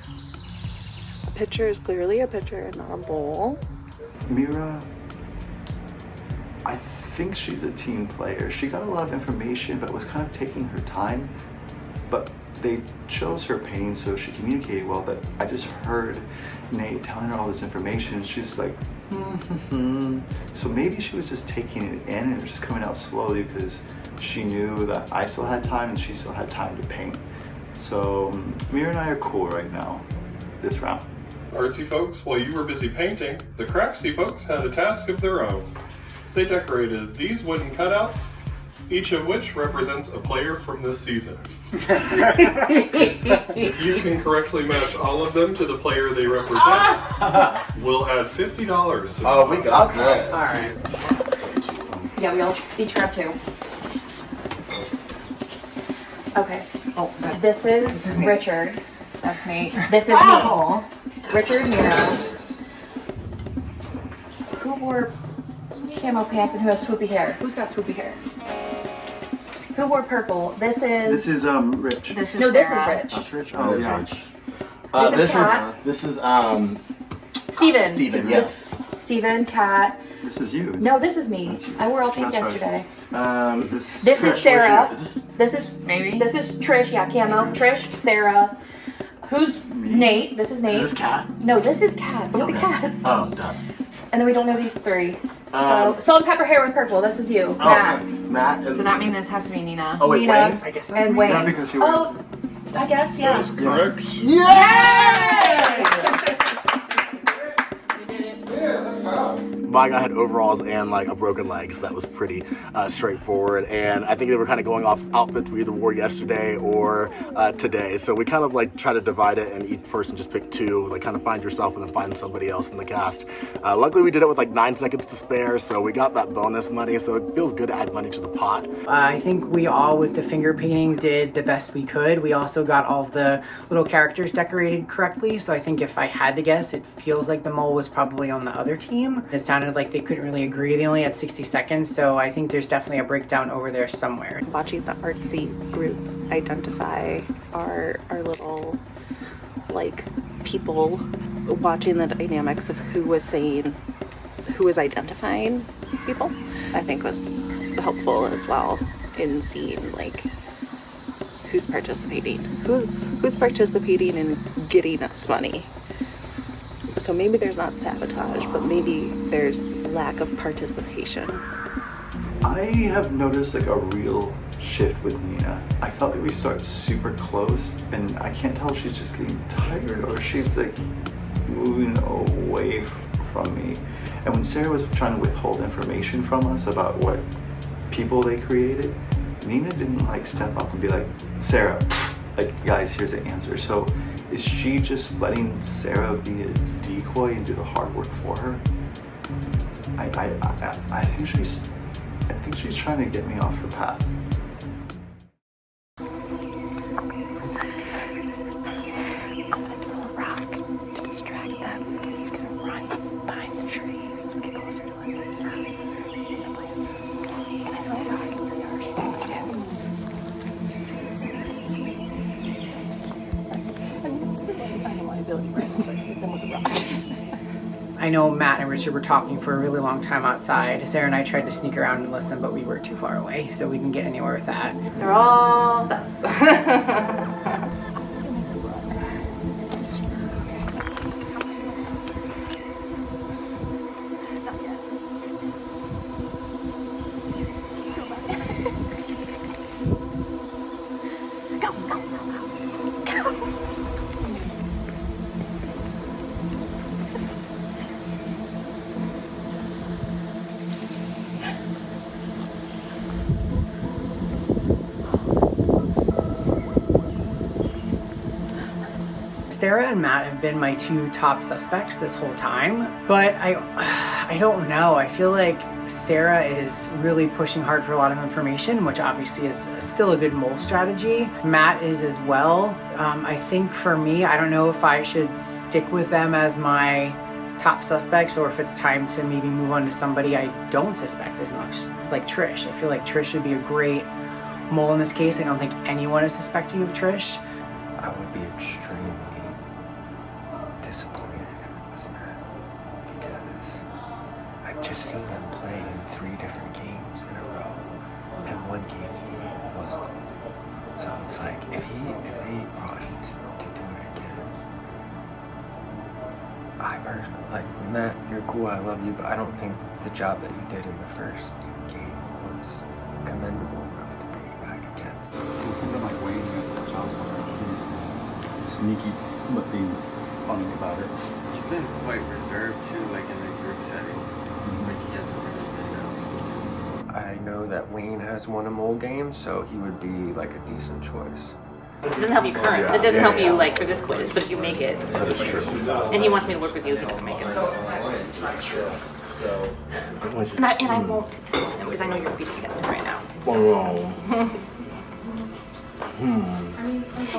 a picture is clearly a picture and not a bowl. Mira, I think she's a team player. She got a lot of information, but was kind of taking her time. But they chose her pain, so she communicated well. But I just heard Nate telling her all this information. She's like, So maybe she was just taking it in and it was just coming out slowly because she knew that I still had time and she still had time to paint. So Mira and I are cool right now, this round. Artsy folks, while you were busy painting, the craftsy folks had a task of their own. They decorated these wooden cutouts, each of which represents a player from this season. If you can correctly match all of them to the player they represent, we'll add $50 to the we got that. All right. Yeah, we all each grab two. Okay. Oh, This is Nate. Richard. That's Nate. This is Oh. me. Richard, Mira. Who wore camo pants and who has swoopy hair? Who's got swoopy hair? Who wore purple? This is This is Rich. This is No, this is Sarah. Rich. That's Rich. Oh, Oh, yeah. yeah. This is Kat. This is Steven. Steven, yes. Steven, Kat. This is you. No, this is me. That's you. I wore all pink That's right. yesterday. This This is Sarah. This This is Maybe. This is Trish. Yeah, camo. Trish, Sarah. Who's Nate? This is Nate. Is this Kat? No, this is Kat. We're the Okay. cats. Oh, done. And then we don't know these three. So salt and pepper hair with purple. This is you, Matt. Matt is. So that means this has to be Nina. Oh wait, Nina. Wayne. I guess that's And me. Wayne. Not because you Oh, I guess, yeah. That's correct. My guy had overalls and like a broken leg, so that was pretty straightforward. And I think they were kind of going off outfits we either wore yesterday or today. So we kind of like try to divide it, and each person just pick two, like kind of find yourself and then find somebody else in the cast. Luckily, we did it with like 9 seconds to spare, so we got that bonus money. So it feels good to add money to the pot. I think we all, with the finger painting, did the best we could. We also got all of the little characters decorated correctly, so I think if I had to guess, it feels like the mole was probably on the other team. It sounded like they couldn't really agree. They only had 60 seconds, so I think there's definitely a breakdown over there somewhere. Watching the artsy group identify our little like people, watching the dynamics of who was identifying people, I think was helpful as well in seeing like who's participating in getting us money. So maybe there's not sabotage, but maybe there's lack of participation. I have noticed like a real shift with Nina. I felt like we started super close and I can't tell if she's just getting tired or she's like moving away from me. And when Sarah was trying to withhold information from us about what people they created, Nina didn't like step up and be like, Sarah, like guys, here's the answer. So is she just letting Sarah be a decoy and do the hard work for her? I think think she's trying to get me off her path. I know Matt and Richard were talking for a really long time outside. Sarah and I tried to sneak around and listen, but we were too far away, so we didn't get anywhere with that. They're all sus. Sarah and Matt have been my two top suspects this whole time, but I don't know. I feel like Sarah is really pushing hard for a lot of information, which obviously is still a good mole strategy. Matt is as well. I think for me, I don't know if I should stick with them as my top suspects or if it's time to maybe move on to somebody I don't suspect as much, like Trish. I feel like Trish would be a great mole in this case. I don't think anyone is suspecting of Trish. I would be extremely disappointed if it was Matt, because I've just seen him play in 3 different games in a row, and one game he was. So it's like if they brought him to do it again, I personally like Matt. You're cool, I love you, but I don't think the job that you did in the first game was commendable enough to bring you back again. So something like Wayne at the job, he's sneaky but being funny about it. He's been quite reserved too, like in the group setting. Like he hasn't really been out. I know that Wayne has won a mole game, so he would be like a decent choice. It doesn't help you current. It doesn't help you like for this quiz, but if you make it. That is true. And he wants me to work with you if you don't make it. And I won't tell him because I know you're beating against him right now.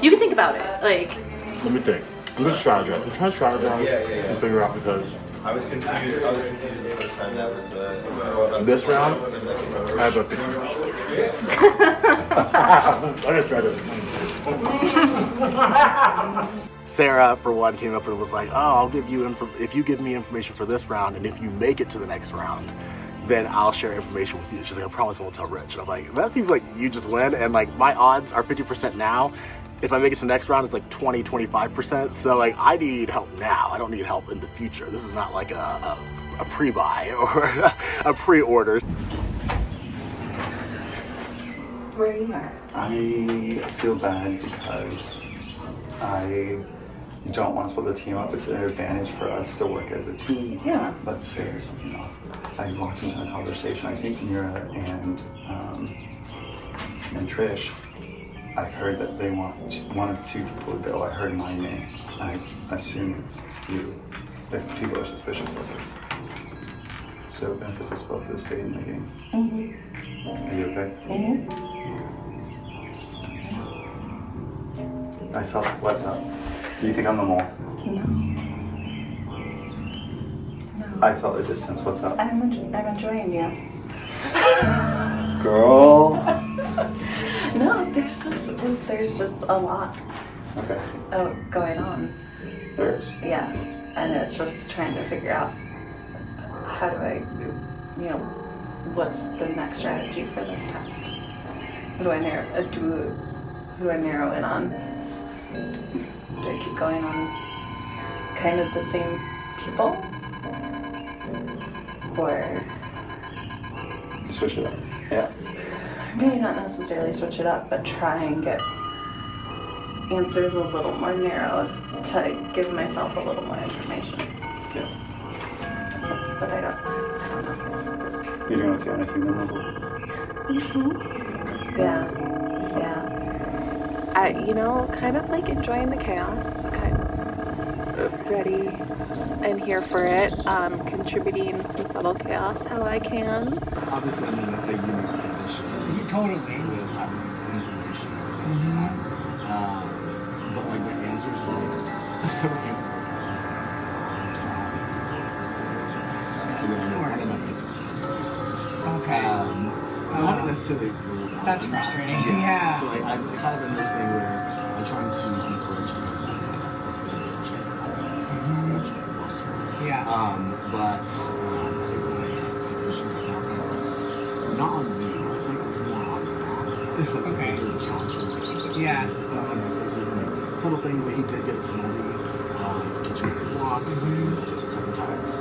You can think about it. Like. Let me think. I'm just strategize. I'm trying to strategize and figure out because I was confused the first time that was this round I have a 50. I gotta try this. Sarah, for one, came up and was like, "Oh, I'll give you if you give me information for this round, and if you make it to the next round, then I'll share information with you." She's like, "I promise I won't tell Rich." And I'm like, "That seems like you just win." And like my odds are 50% now. If I make it to the next round, it's like 20-25%. So like I need help now. I don't need help in the future. This is not like a pre-buy or a pre-order. Where are you at? I feel bad because I don't want to split the team up. It's an advantage for us to work as a team. Yeah. Let's say something else. I walked into a conversation. I think Mira and Trish. I heard that they want one of 2 people to go. I heard my name. I assume it's you. If people are suspicious of this. So it benefits us both to stay in the game. Mm-hmm. Are you okay? Mm-hmm. I felt, what's up? Do you think I'm the mole? No. I felt a distance. What's up? I'm enjoying you. Girl. No, there's just a lot going on. There's? Yeah, and it's just trying to figure out how do I, what's the next strategy for this test? Who do I narrow in on? Do I keep going on kind of the same people? Or switch it up. Yeah. Maybe not necessarily switch it up, but try and get answers a little more narrow to give myself a little more information. Yeah. But I don't know. You're doing okay on a human level? Mm-hmm. Yeah. Kind of like enjoying the chaos, kind of. ready and here for it, contributing some subtle chaos how I can. Obviously, I'm in a unique position. Totally. With having information. But like the answers, like several answers are the same. And then I don't have answers. Okay. So I haven't necessarily ruled out. That's frustrating. Yes. Yeah. So like I've kind of been this thing where I'm trying to encourage because I think that's a good chance of having this encourage. Yeah. But I think my suspicions are not on you. I think it's more on that. Okay. The challenge. Yeah. Some of the things that he did get a penalty for teaching me blocks, just 7 times.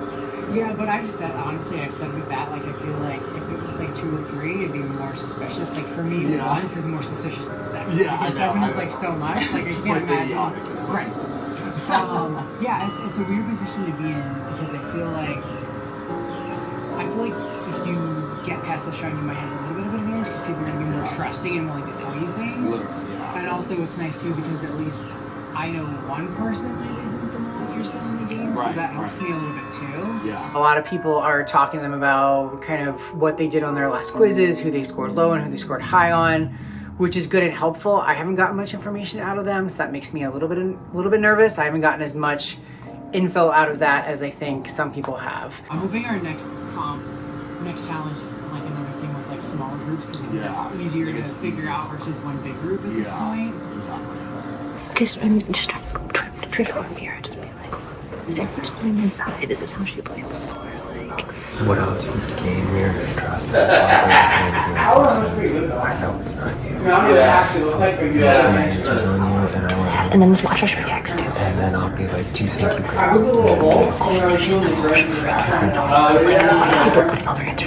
Yeah, but I've said, honestly, I've said with that, like, I feel like if it was like 2 or 3, it'd be more suspicious. Like, for me, 1 is more suspicious than 7. Yeah, because I know, 7 is I like know. so much. Like, I It's can't like imagine. idiotic, Right. Yeah, it's a weird position to be in because I feel like if you get past the shrine, you might have a little bit of an advantage because people are going to be more trusting and willing to tell you things. And also, it's nice too because at least I know one person that isn't the mole if you're still in the game, so that helps me a little bit too. Yeah. A lot of people are talking to them about kind of what they did on their last quizzes, who they scored low and who they scored high on, which is good and helpful. I haven't gotten much information out of them, so that makes me a little bit nervous. I haven't gotten as much info out of that as I think some people have. I'm hoping our next challenge is like another thing with like smaller groups because I think that's easier to figure out versus one big group at this point. Because I'm just trying to go in here to be like, is everyone's playing inside? Is this how she played before? Like, what else you gain your trust? I know it's not you. Most of my answers on you, and then just watch her reacts too. And then I'll be like, do you think you could? People putting all their answers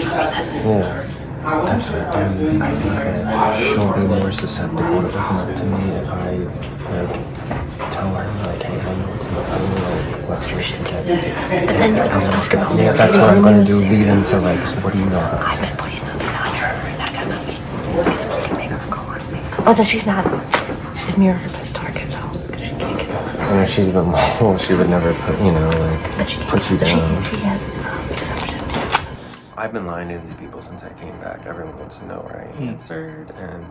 on that. Yeah. That's what I think that she'll be more susceptible to open up to me if I like tell her like, hey, I know it's not you, like let's work together. And then also ask about that's what I'm gonna do. Lead into like, what do you know? I've been putting nothing on her, and I got nothing. So we can make her go on me. Oh, that she's not. Is Mira her best target though? Because she can't get her. And if she's the mole, she would never put you put you down. She has exception. I've been lying to these people since I came back. Everyone wants to know where I answered, and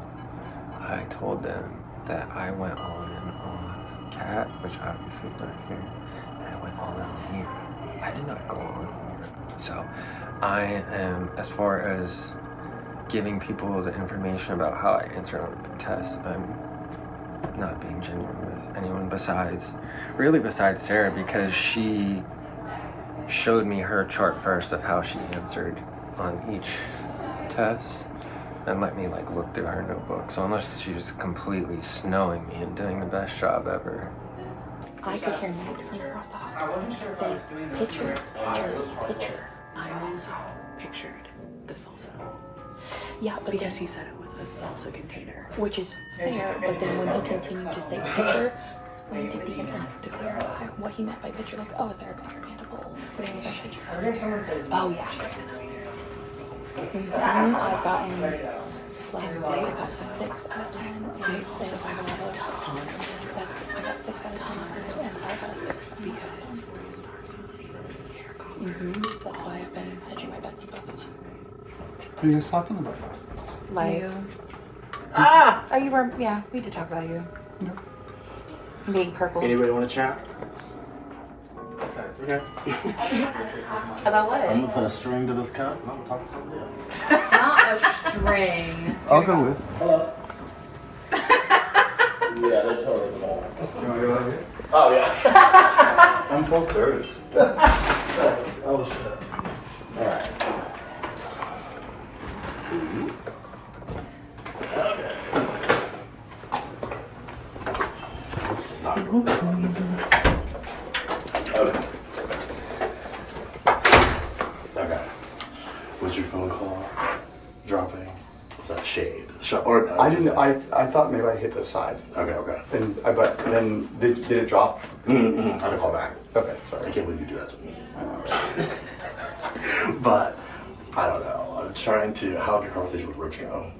I told them that I went all in on Cat, which obviously is not here, and I went all in on you. I did not go all in on you. So I am, as far as giving people the information about how I answered on the test, I'm not being genuine with anyone besides Sarah, because she showed me her chart first of how she answered on each test and let me like look through her notebook. So unless she was completely snowing me and doing the best job ever. I could hear Nate from across the hall say, picture. I also pictured the salsa. Yeah, but because he said it was a salsa container. Which is fair, but then when he continued to say picture, when you take the inference to clarify what he meant by picture, like, oh, is there a picture mandible? Putting it in picture. Oh, yeah. I've gotten this last day, I got 6 out of 10. And I got 6 out of 10 numbers, and 5 out of 6 because that's why I've been hedging my bets on both of them. What are you guys talking about? Life. Oh, you were, yeah, we did talk about you. No. Being purple. Anybody want to chat? Okay. About what? I'm gonna put a string to this cup. I'm gonna talk to somebody else. Not a string. I'll go with. Hello. Yeah, they're totally the mole. You wanna go ahead? Oh yeah. I'm full service. Oh shit. All right. Okay. It's not moving. Okay. Was your phone call dropping? Was that shade? Or I didn't. I thought maybe I hit the side. Okay. But then did it drop? I had to call back. Okay, sorry. I can't believe you do that to me. But I don't know. I'm trying to. How'd your conversation with Rich go?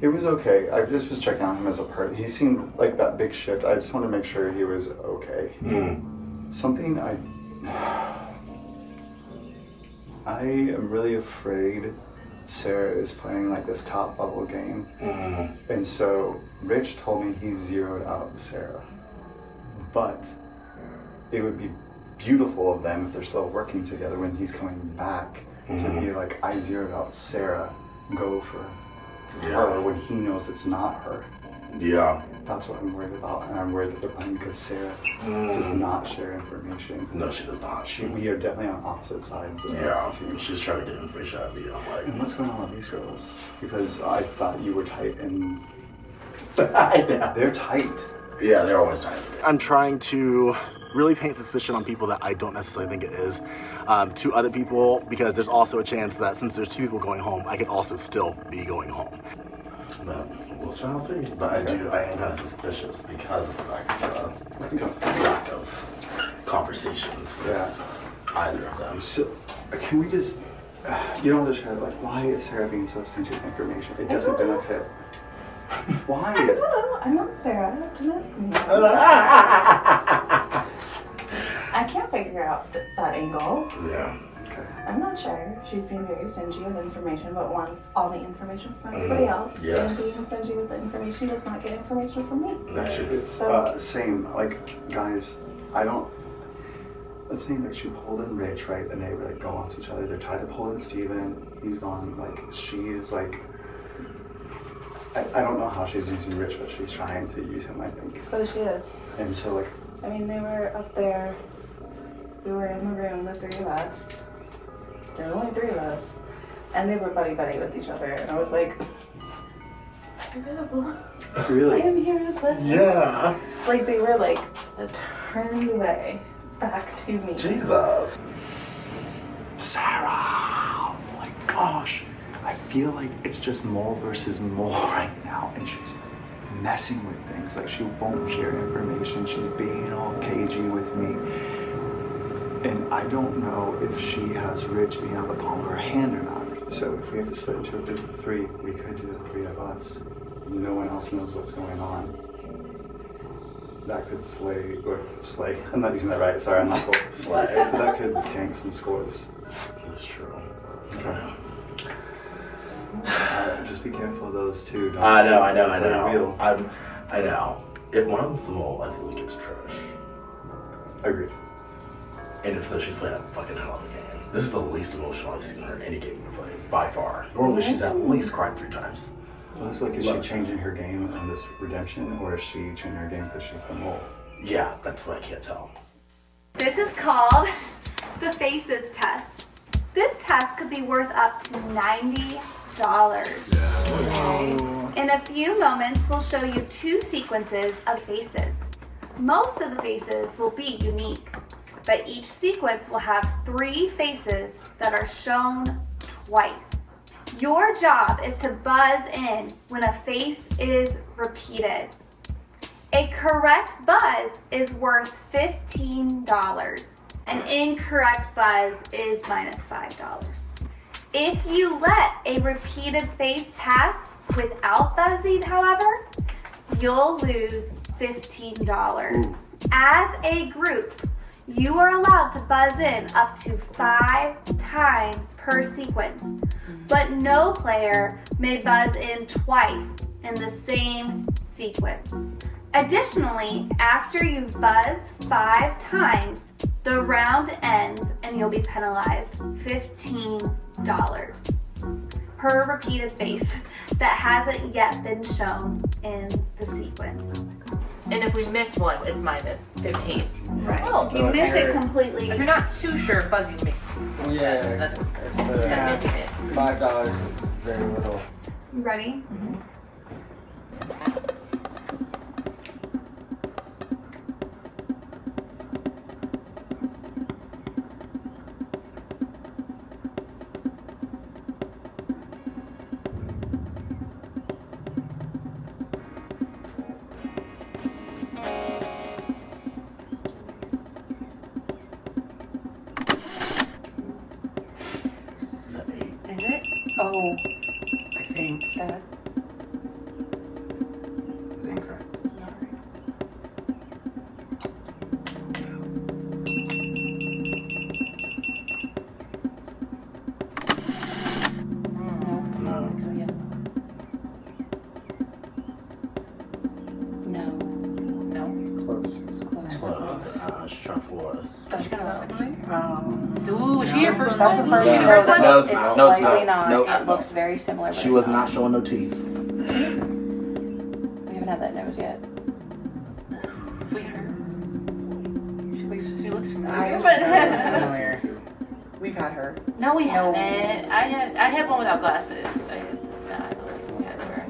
It was okay. I just was checking on him as a part. He seemed like that big shift. I just wanted to make sure he was okay. Something I am really afraid Sarah is playing like this top bubble game. And so Rich told me he zeroed out Sarah. But it would be beautiful of them if they're still working together when he's coming back to be like, I zeroed out Sarah, go for her when he knows it's not her. Yeah. That's what I'm worried about, and I'm worried that they're playing because Sarah does not share information. No, she does not. We are definitely on opposite sides. She's trying to get information out of you. I'm like, and what's going on with these girls? Because I thought you were tight, and they're tight. Yeah, they're always tight. I'm trying to really paint suspicion on people that I don't necessarily think it is to other people, because there's also a chance that since there's 2 people going home, I could also still be going home. But we'll try to see. But I am kind of suspicious because of the fact of lack of conversations with either of them. So, can we just, you don't have to share, like, why is Sarah being so stingy with information? It doesn't benefit. Why? I don't know. I'm not Sarah. Don't ask me. I can't figure out that angle. Yeah. Okay. I'm not sure. She's being very stingy with information, but wants all the information from everybody else. Yes. And being stingy with the information does not get information from me. It's same. Like, guys, I don't. Let's say like she pulled in Rich, right? And they like go off to each other. They're trying to pull in Steven. He's gone. Like, she is like. I don't know how she's using Rich, but she's trying to use him, I think. But she is. And so, like. I mean, they were up there. We were in the room, the 3 of us. There were only 3 of us. And they were buddy-buddy with each other. And I was like, incredible. Really? I am here as well. Yeah. Like, they were like turned away back to me. Jesus. Sarah! Oh my gosh. I feel like it's just mole versus mole right now. And she's messing with things. Like, she won't share information. She's being all cagey with me. And I don't know if she has Rich being on the palm of her hand or not. So if we have to split into a group of 3, we could do the 3 of us. No one else knows what's going on. That could slay. I'm not using that right. Sorry, I'm not cool. Slay. That could tank some scores. That's true. Okay. Just be careful of those 2. Don't I know. Real. I know. If one of them's the mole, I feel like it's Trish. Agreed. And if so, she's playing a fucking hell of a game. This is the least emotional I've seen her in any game we've played, by far. Normally she's at least cried 3 times. So it's like, is she changing her game on this redemption, or is she changing her game because she's the mole? Yeah, that's what I can't tell. This is called the Faces test. This test could be worth up to $90. In a few moments, we'll show you 2 sequences of faces. Most of the faces will be unique, but each sequence will have 3 faces that are shown twice. Your job is to buzz in when a face is repeated. A correct buzz is worth $15. An incorrect buzz is minus $5. If you let a repeated face pass without buzzing, however, you'll lose $15. As a group, you are allowed to buzz in up to 5 times per sequence, but no player may buzz in twice in the same sequence. Additionally, after you've buzzed 5 times, the round ends and you'll be penalized $15 per repeated face that hasn't yet been shown in the sequence. And if we miss one, it's minus 15. Right. Oh, If you miss it completely. If you're not too sure if buzzing makes sense, that's missing it. $5 is very little. You ready? Is it? Oh. I think. for us. That's gonna look like mine. Ooh, is she your first that's one? the first She one. your first one? No, It's no, it's slightly not. not. Nope. It looks very similar. But She it's was not showing no teeth. We haven't had that nose yet. We her. She looks I familiar. familiar. We've had her. No, we haven't. I had one without glasses. I don't think we had her.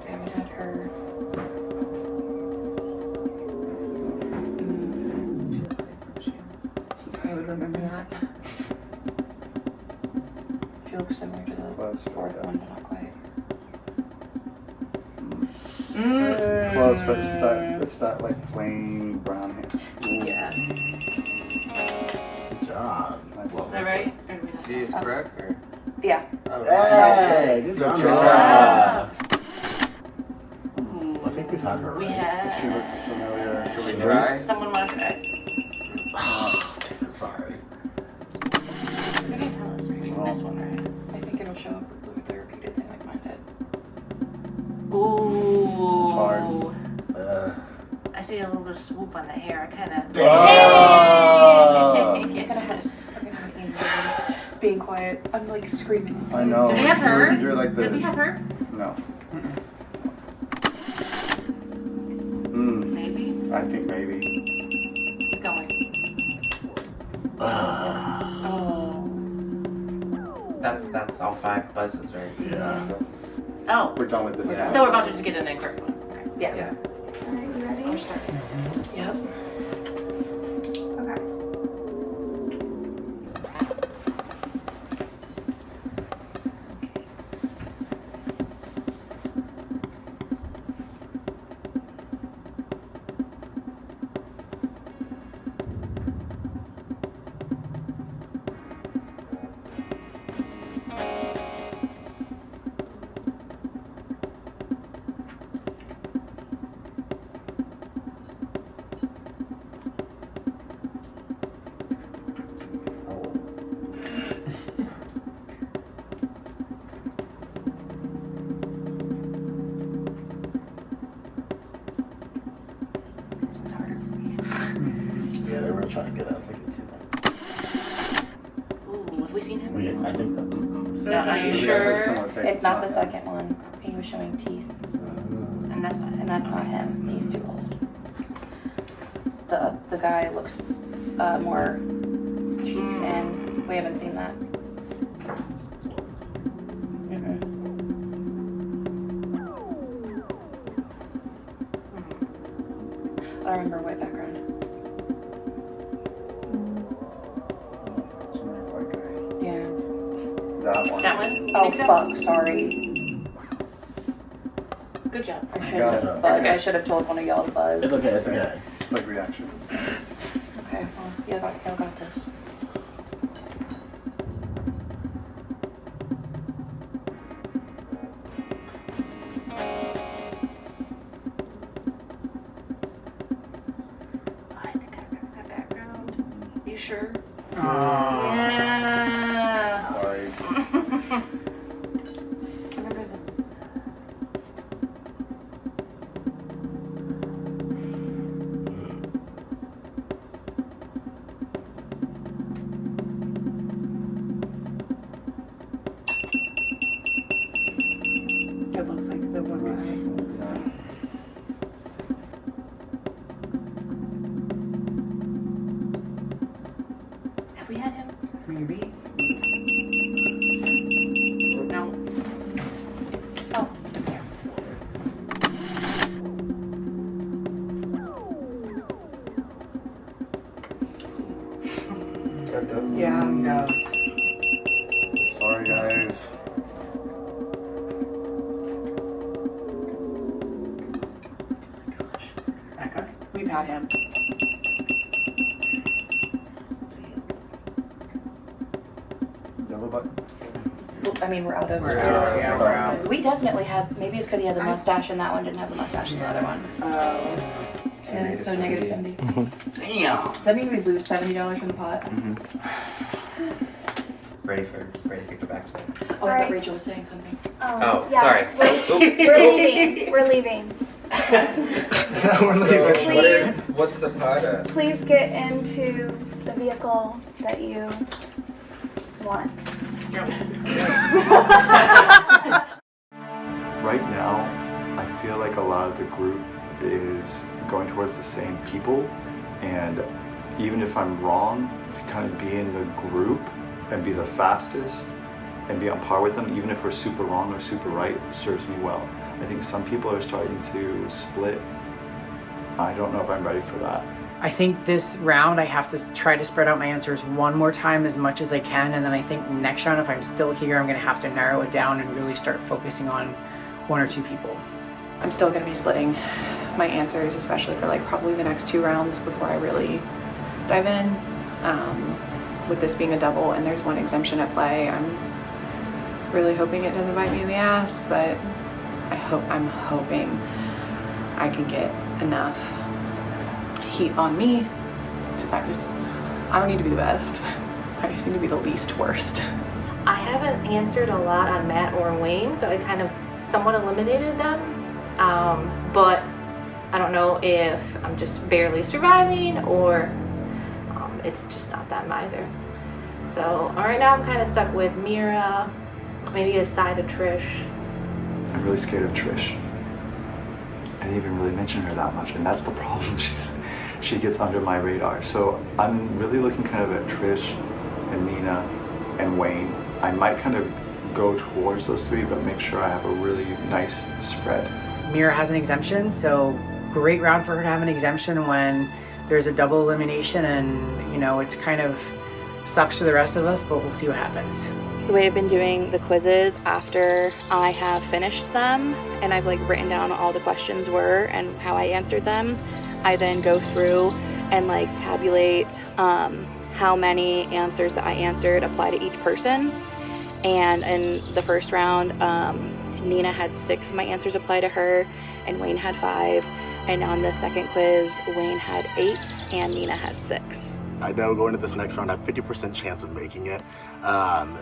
We haven't had her. I would remember that. She looks similar to the fourth one, but not quite. Close, but it's that like plain brown hair. Yes. Good job. Nice. Is that right? C is correct, or? Yeah. Oh, Hey, good job. job. I think we've had her. We Right? had. She looks familiar. Should we try? Someone want to try? Sorry. You're gonna tell us if we miss one, right? I think it'll show up with the repeated thing like mine did. Ooh. It's hard. I see a little bit of swoop on the hair. I kind of. Being quiet. I'm like screaming. I know. Did we have her? You're like the. Did we have her? No. Maybe. I think maybe. Keep going. That's all 5 buzzes, right? Yeah. Oh. We're done with this. Yeah. So we're about to just get an incorrect one. Okay. Yeah. Yeah. Alright, you ready? We're starting. Yep. Okay. Yeah, they were trying to get us. I can see that. Ooh, have we seen him? I think that was. No, are you Yeah, sure? similar face. It's not the second one. He was showing teeth, And that's not him. and that's not him. He's too old. The guy looks more cheeks, and we haven't seen that. I don't remember white background. Yeah. That one. That one? You Oh think so? fuck! Sorry. Good job. I should have buzzed. I should have told one of y'all to buzz. It's okay, it's okay. It's like reaction. Okay. Well, y'all got this. I think I remember that background. You sure? Yeah. Sorry. I remember the. It looks like the one guy. Have we had him? Maybe. No. Oh. That does. Yeah, it does. Sorry, guys. That guy. We've had him. Yellow button. I mean, we're out of. We're out, yeah, we're out. We definitely had. Maybe it's because he had the mustache, and that one didn't have the mustache in the other one. Yeah, so negative 70. Damn. That means we lose $70 from the pot. Ready to go back to it. Oh, I thought Rachel was saying something. Oh, yes. sorry. We're leaving. We're leaving. Please. What's the pod at? Please get into the vehicle that you want. Right now, I feel like a lot of the group is going towards the same people, and even if I'm wrong, to kind of be in the group and be the fastest and be on par with them, even if we're super wrong or super right, serves me well. I think some people are starting to split. I don't know if I'm ready for that. I think this round I have to try to spread out my answers one more time as much as I can, and then I think next round, if I'm still here, I'm going to have to narrow it down and really start focusing on one or two people. I'm still going to be splitting my answers, especially for like probably the next 2 rounds before I really dive in. With this being a double and there's 1 exemption at play, I'm really hoping it doesn't bite me in the ass, but I'm hoping I can get enough heat on me to practice. I don't need to be the best. I just need to be the least worst. I haven't answered a lot on Matt or Wayne, so I kind of somewhat eliminated them. But I don't know if I'm just barely surviving or it's just not them either. So right now I'm kind of stuck with Mira, maybe a side of Trish. I'm really scared of Trish. I didn't even really mention her that much, and that's the problem. She gets under my radar. So I'm really looking kind of at Trish and Nina and Wayne. I might kind of go towards those 3, but make sure I have a really nice spread. Mira has an exemption, so great round for her to have an exemption when there's a double elimination, and you know, it's kind of sucks for the rest of us, but we'll see what happens. The way I've been doing the quizzes after I have finished them and I've like written down all the questions were and how I answered them, I then go through and like tabulate how many answers that I answered apply to each person. And in the first round, Nina had 6 of my answers apply to her and Wayne had 5. And on the second quiz, Wayne had 8 and Nina had 6. I know going into this next round, I have 50% chance of making it.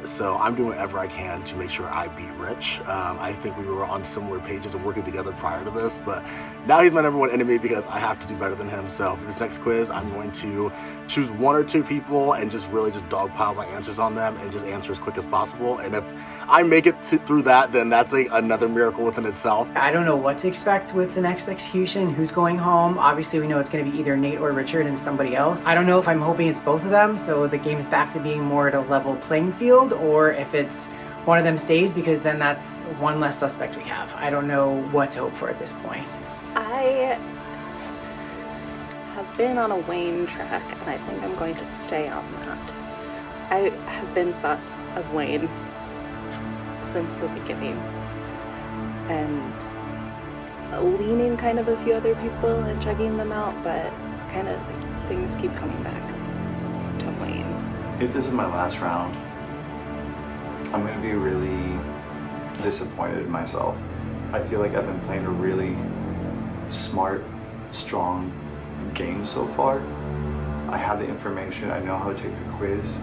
So I'm doing whatever I can to make sure I beat Rich. I think we were on similar pages and working together prior to this, but now he's my #1 enemy because I have to do better than him. So for this next quiz, I'm going to choose 1 or 2 people and just really just dogpile my answers on them and just answer as quick as possible. And if I make it through that, then that's like another miracle within itself. I don't know what to expect with the next execution, who's going home. Obviously we know it's going to be either Nate or Richard and somebody else. I don't know if I'm hoping it's both of them, so the game's back to being more at a level playing field, or if it's one of them stays, because then that's 1 less suspect we have. I don't know what to hope for at this point. I have been on a Wayne track, and I think I'm going to stay on that. I have been sus of Wayne since the beginning, and leaning kind of a few other people and checking them out, but kind of things keep coming back to Wayne. If this is my last round, I'm going to be really disappointed in myself. I feel like I've been playing a really smart, strong game so far. I have the information, I know how to take the quiz.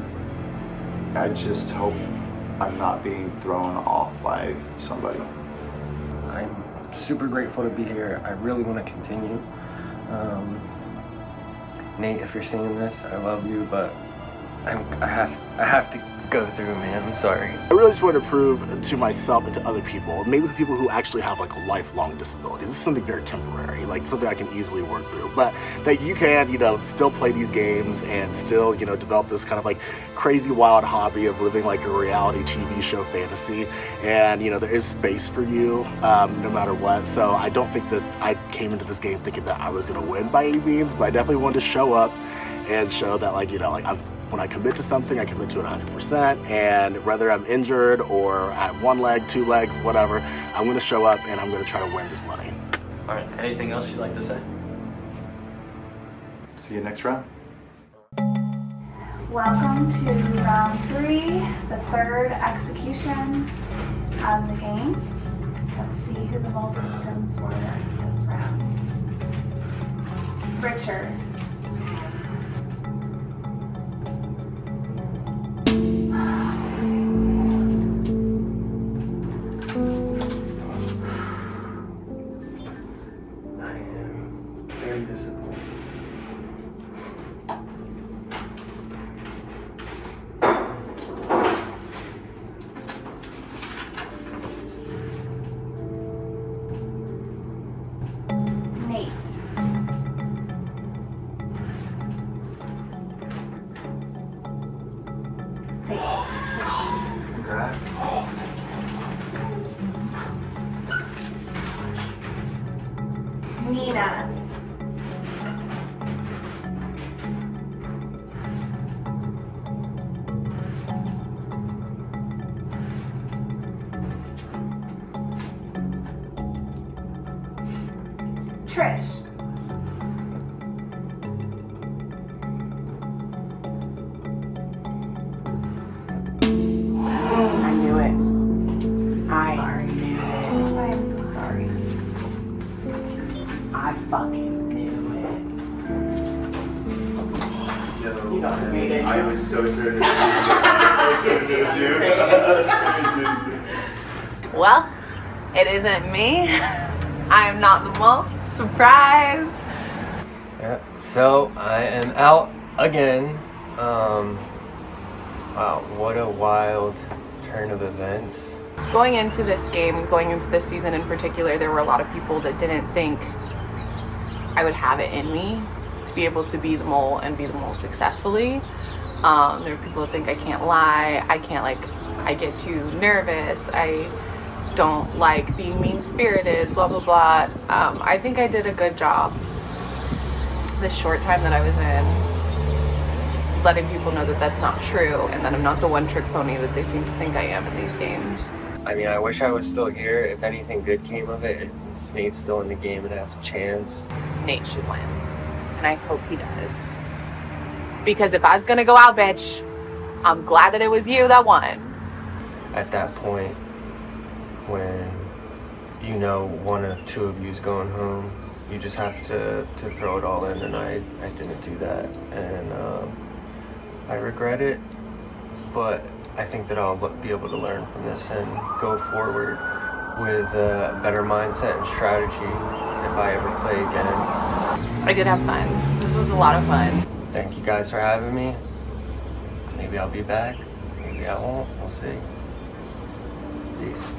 I just hope I'm not being thrown off by somebody. I'm super grateful to be here. I really want to continue. Nate, if you're seeing this, I love you, but I have to go through, man. I'm sorry. I really just want to prove to myself and to other people, maybe the people who actually have like lifelong disabilities. This is something very temporary, like something I can easily work through, but that you can, still play these games and still, develop this kind of like crazy wild hobby of living like a reality TV show fantasy. And, there is space for you, no matter what. So I don't think that I came into this game thinking that I was going to win by any means, but I definitely wanted to show up and show that when I commit to something, I commit to it 100%, and whether I'm injured or at 1 leg, 2 legs, whatever, I'm going to show up and I'm going to try to win this money. All right, anything else you'd like to say? See you next round. Welcome to round 3, the 3rd execution of the game. Let's see who the most victims were this round. Richard. Tina. Trish. I knew it. I knew it. I am so sorry. I fucking knew it. Yo, You don't hate it. I was so certain. Dude. Well, it isn't me. I am not the mole. Surprise! Yeah, so I am out again. Wow, what a wild turn of events. Going into this game, going into this season in particular, there were a lot of people that didn't think I would have it in me to be able to be the mole and be the mole successfully. There are people that think I can't lie, I get too nervous, I don't like being mean-spirited, blah, blah, blah. I think I did a good job this short time that I was in, letting people know that that's not true and that I'm not the one-trick pony that they seem to think I am in these games. I mean, I wish I was still here. If anything good came of it, Nate's still in the game and has a chance. Nate should win, and I hope he does. Because if I was gonna go out, bitch, I'm glad that it was you that won. At that point, when you know one of two of you's going home, you just have to throw it all in, and I didn't do that, and I regret it, but I think that I'll be able to learn from this and go forward with a better mindset and strategy if I ever play again. I did have fun. This was a lot of fun. Thank you guys for having me. Maybe I'll be back, maybe I won't, we'll see. Peace.